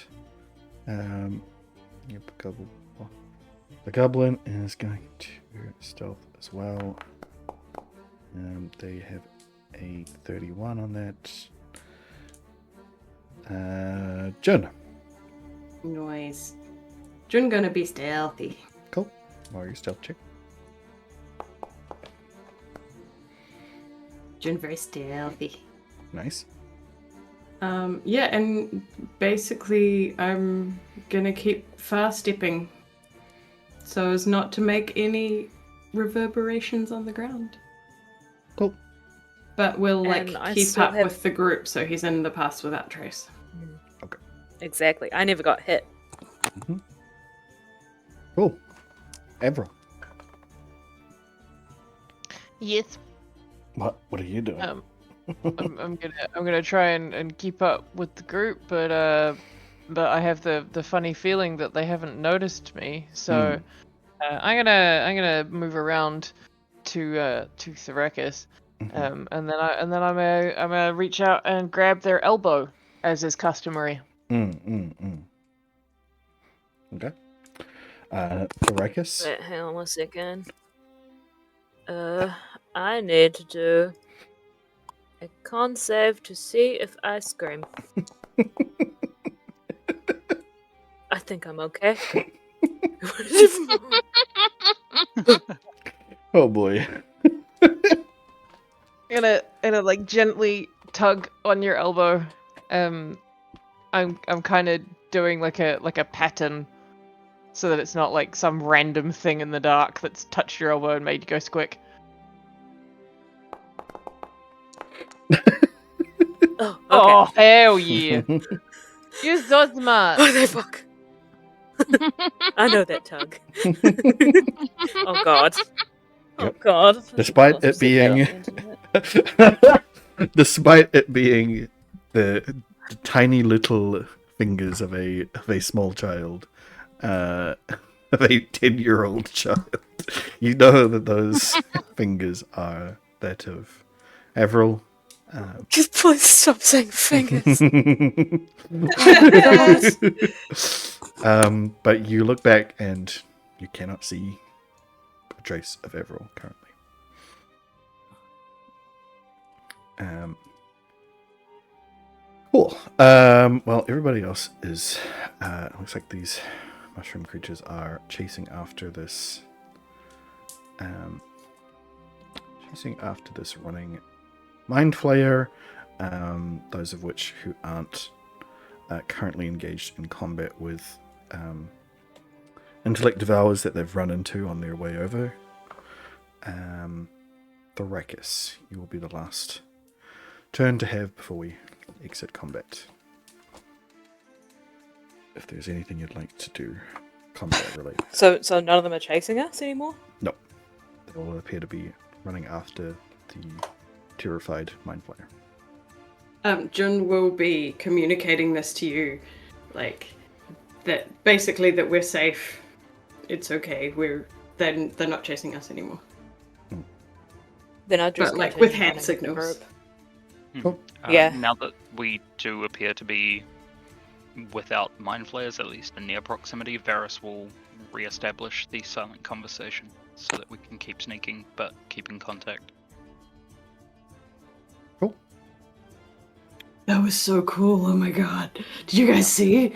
The goblin is going to stealth as well. They have a 31 on that. Jun. Noise. Jun gonna be stealthy. Cool. Roll your stealth check. Jun very stealthy. Nice. Yeah, and basically I'm gonna keep fast stepping so as not to make any reverberations on the ground. Cool. But we'll like And I keep still up have- with the group, so he's in the past without trace. Okay. Exactly. I never got hit. Cool. Avril, Yes. what are you doing? I'm gonna try and keep up with the group, but I have the funny feeling that they haven't noticed me, so I'm gonna move around to Thrakus, and then I'm gonna reach out and grab their elbow, as is customary. Okay. Thrakus? Wait, hang on 1 second. I need to do a con save to see if I scream. I think I'm okay. Oh boy. I'm gonna like gently tug on your elbow. I'm kind of doing like a pattern, so that it's not like some random thing in the dark that's touched your elbow and made you go squick. Oh, okay. Oh hell yeah! You're so smart. Oh, they fuck. I know that tug. Oh god. Oh Yep. god. Despite I'll it seek that on being, the internet. despite it being the tiny little fingers of a small child, of a 10-year-old child, you know that those fingers are that of Avril. Just please stop saying fingers. But you look back and you cannot see a trace of Avril currently. Cool. Well, everybody else is. Looks like these mushroom creatures are chasing after this. Chasing after this running mind flayer. Those of which who aren't currently engaged in combat with intellect devours that they've run into on their way over. Thrakus, you will be the last turn to have before we exit combat. If there's anything you'd like to do combat related. So none of them are chasing us anymore? No. They all appear to be running after the terrified mind flayer. Jun will be communicating this to you, like that basically that we're safe. It's okay. They're not chasing us anymore. Then I'll just But, like, continue with hand running the signals. group. Cool. Yeah. Now that we do appear to be without mind flayers, at least in near proximity, Varys will re-establish the silent conversation so that we can keep sneaking but keep in contact. Cool. That was so cool. Oh my god. Did you guys see?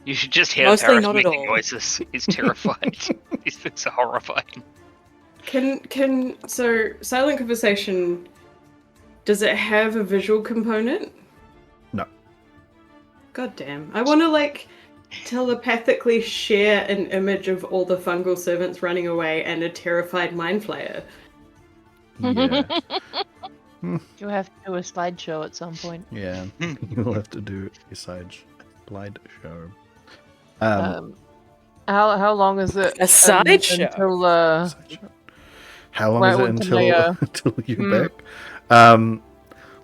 You should just hear Mostly Varys not at making all. noises. He's terrified. These things are horrifying. So silent conversation, does it have a visual component? No. God damn. I want to like telepathically share an image of all the fungal servants running away and a terrified mind flayer. Yeah. You'll have to do a slideshow at some point. Yeah. You'll have to do a slideshow. How long is it? A sideshow? Until Sideshow. How long is it When until they, until you're back?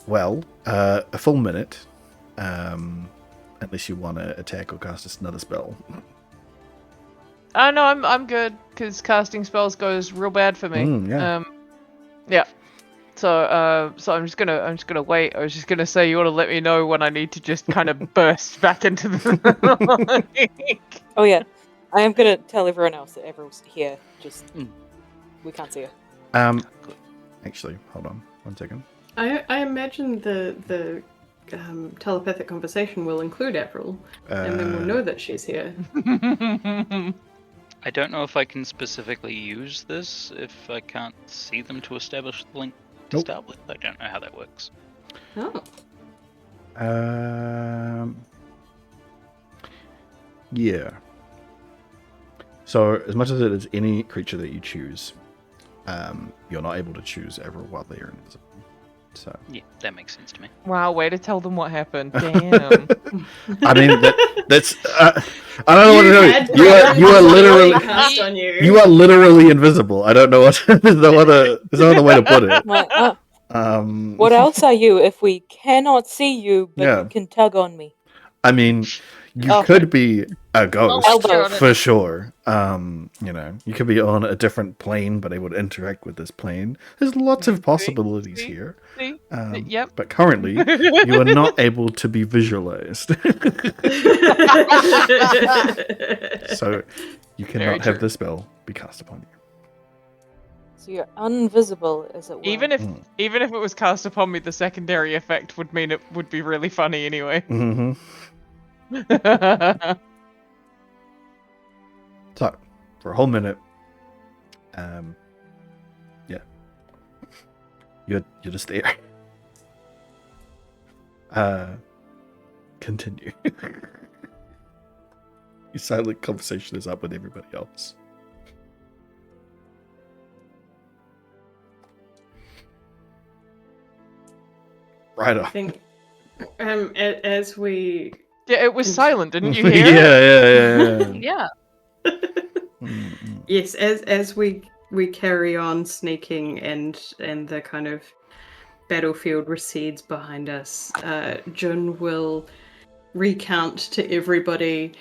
Well, a full minute. Unless you want to attack or cast another spell. Oh no, I'm good because casting spells goes real bad for me. Yeah. Yeah. So I'm just gonna wait. I was just gonna say you ought to let me know when I need to just kind of burst back into the. Oh yeah. I am gonna tell everyone else that Avril's here. Just we can't see her. Actually, hold on 1 second. I imagine the telepathic conversation will include Avril, and then we'll know that she's here. I don't know if I can specifically use this if I can't see them to establish the link to Nope. start with. I don't know how that works. Oh. Yeah. So, as much as it is any creature that you choose, you're not able to choose ever while they are invisible. So. Yeah, that makes sense to me. Wow, way to tell them what happened. Damn. I mean, that's. I don't know what to tell you. You are literally. Cast on you. You are literally invisible. I don't know what. There's no other way to put it. Like, what else are you if we cannot see you, but Yeah. you can tug on me? I mean, you Oh. could be a ghost Elbow. for sure. You know, you could be on a different plane, but able to interact with this plane. There's lots of possibilities See? here. See? Um, Yep. But currently, you are not able to be visualized. So you cannot have the spell be cast upon you. So you're invisible, as it were. Even if it was cast upon me, the secondary effect would mean it would be really funny anyway. Mm-hmm. So, for a whole minute, yeah, you're just there. Continue. Your silent conversation is up with everybody else. Right I on. think as we Yeah, it was silent, didn't you Yeah, hear? yeah. Yeah. yes, as we carry on sneaking and the kind of battlefield recedes behind us, Jun will recount to everybody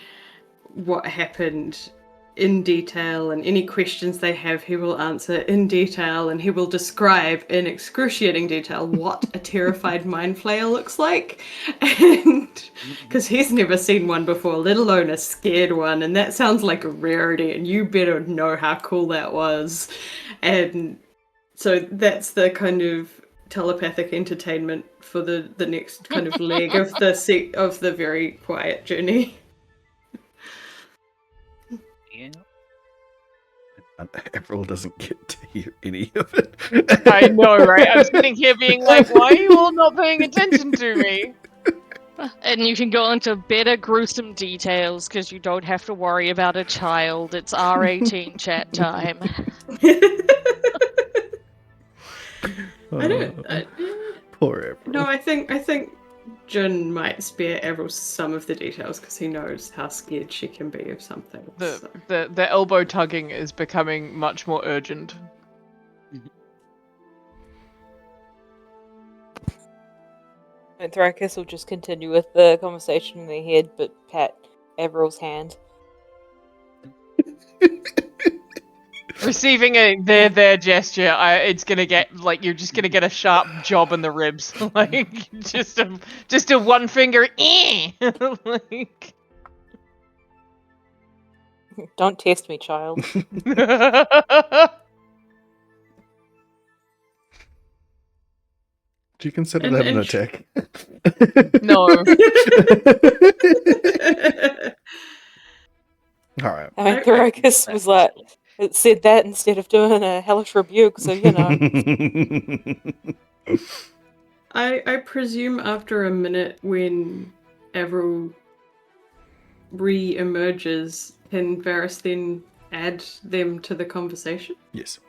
what happened in detail, and any questions they have he will answer in detail, and he will describe in excruciating detail what a terrified mind flayer looks like, and because he's never seen one before, let alone a scared one, and that sounds like a rarity, and you better know how cool that was. And so that's the kind of telepathic entertainment for the next kind of leg of the very quiet journey. Yeah. April doesn't get to hear any of it. I know, right? I'm sitting here being like, why are you all not paying attention to me? And you can go into better gruesome details because you don't have to worry about a child. It's R18 chat time. I don't. Poor April. No, I think Jun might spare Avril some of the details because he knows how scared she can be of something. So. The elbow tugging is becoming much more urgent. And Thrakus will just continue with the conversation in their head, but pat Avril's hand. Receiving a there gesture, it's gonna get like you're just gonna get a sharp job in the ribs, like just a one finger. Like... Don't test me, child. Do you consider that an attack? No. All right. I mean, Thrakus was like, it said that instead of doing a hellish rebuke, so you know. I presume after a minute, when Avril re-emerges, can Varys then add them to the conversation? Yes.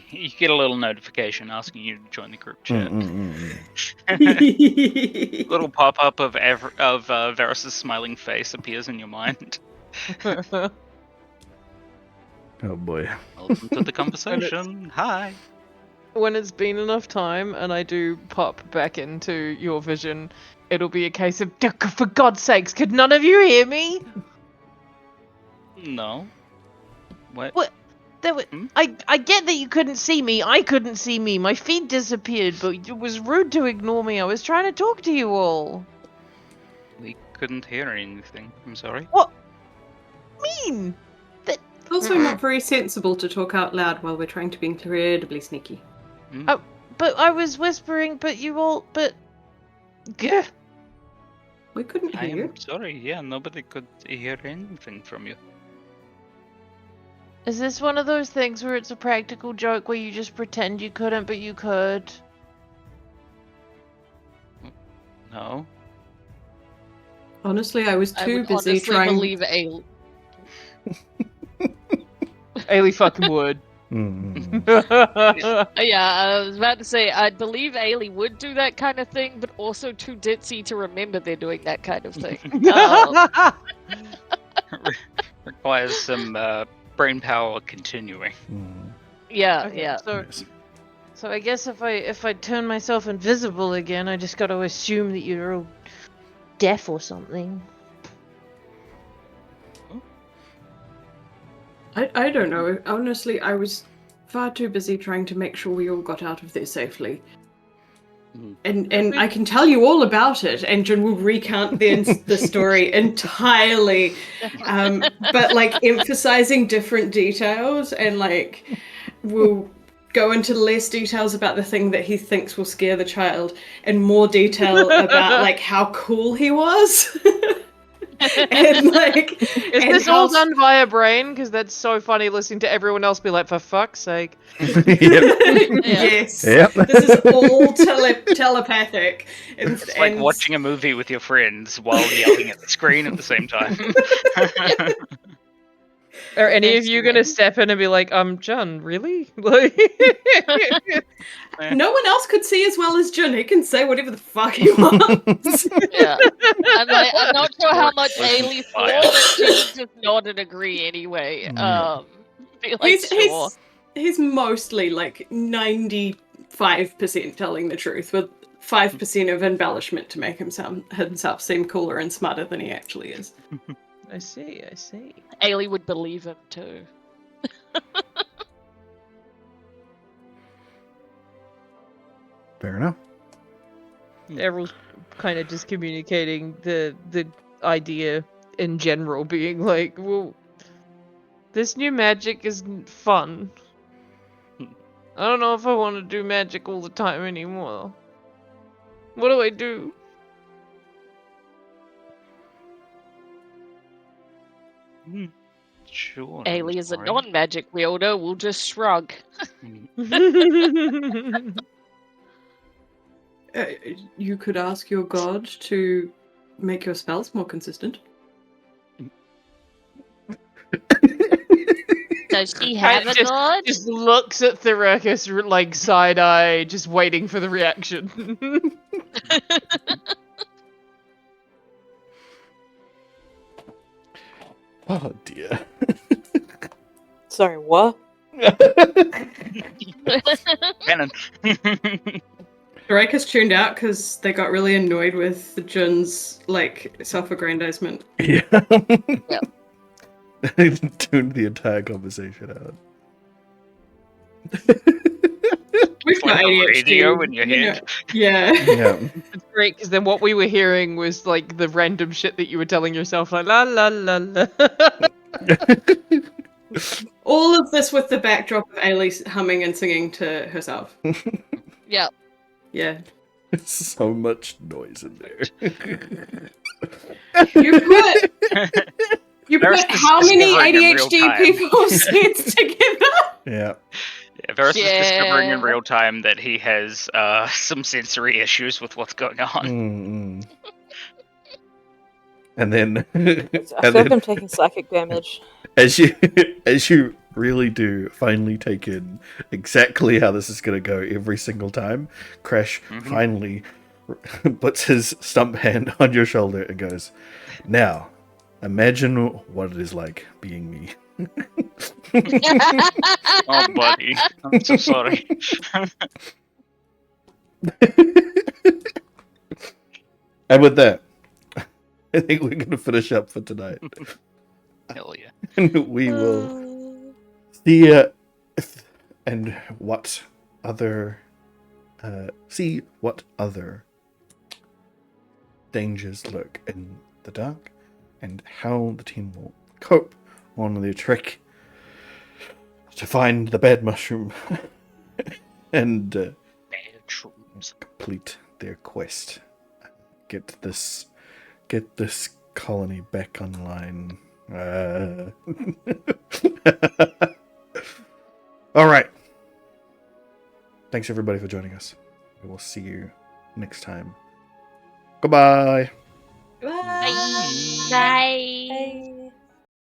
You get a little notification asking you to join the group chat. Little pop-up of Varys' smiling face appears in your mind. Oh boy. Welcome to the conversation. Hi. When it's been enough time and I do pop back into your vision, it'll be a case of, for God's sakes, could none of you hear me? No. What? There were, I get that you couldn't see me. I couldn't see me. My feed disappeared, but it was rude to ignore me. I was trying to talk to you all. We couldn't hear anything. I'm sorry. What? Mean? It's also not very sensible to talk out loud while we're trying to be incredibly sneaky. Oh, but I was whispering, but you all, but... Gah. We couldn't hear you. I'm sorry. Yeah, nobody could hear anything from you. Is this one of those things where it's a practical joke where you just pretend you couldn't, but you could? No. Honestly, I was I too would busy honestly trying. believe Ailey. Ailey fucking would. Mm. Yeah, I was about to say, I believe Ailey would do that kind of thing, but also too ditzy to remember they're doing that kind of thing. Requires some brain power continuing. Mm. Yeah, Okay, yeah. Yes. So I guess if I turn myself invisible again, I just gotta assume that you're all deaf or something. I don't know. Honestly, I was far too busy trying to make sure we all got out of there safely. And I can tell you all about it, and Jun will recount the story entirely, but like emphasizing different details, and like will go into less details about the thing that he thinks will scare the child, and more detail about like how cool he was. And like, Is and this how all done via brain? Because that's so funny listening to everyone else be like, for fuck's sake. Yep. Yes. Yep. This is all telepathic. It's like watching a movie with your friends while yelling at the screen at the same time. Are any of That's you the way. gonna step in and be like, John, really? Like, No one else could see as well as Jun. He can say whatever the fuck he wants. Yeah. I'm not sure how much Wasn't Ailey fire. thought, but she would just nod and agree anyway. Yeah. Be like, sure. He's mostly like 95% telling the truth, with 5% of embellishment to make himself seem cooler and smarter than he actually is. I see. Ailey would believe him too. Fair enough. Errol's kind of just communicating the idea in general, being like, well, this new magic isn't fun. I don't know if I want to do magic all the time anymore. What do I do? Sure. Ailey is a sorry. non-magic wielder. We'll just shrug. You could ask your god to make your spells more consistent. Does she have a god? Just looks at Therakis like side eye, just waiting for the reaction. Oh dear. Sorry, what? Canon. Drake has tuned out because they got really annoyed with Jun's like self-aggrandizement. Yeah. Yep. Tuned the entire conversation out. We've got like a ADHD. radio in your you know. head. Yeah. Yeah. It's great, because then what we were hearing was like the random shit that you were telling yourself, like la la la la. All of this with the backdrop of Ailey humming and singing to herself. Yeah. Yeah. So much noise in there. You Varys put is how many discovering in real ADHD time. people's heads together? Yeah. Yeah, Varys is discovering in Yeah. real time that he has some sensory issues with what's going on. Mm-mm. And then, I and feel like then I'm taking psychic damage. as you really do finally take in exactly how this is going to go every single time, Crash finally puts his stump hand on your shoulder and goes, "Now, imagine what it is like being me." Oh, buddy. I'm so sorry. And with that, I think we're going to finish up for tonight. Hell yeah. And we will see and what other see what other dangers lurk in the dark, and how the team will cope on their trick to find the bad mushroom and Bad shrooms. complete their quest. Get this colony back online. All right. Thanks everybody for joining us. We will see you next time. Goodbye. Bye. Bye.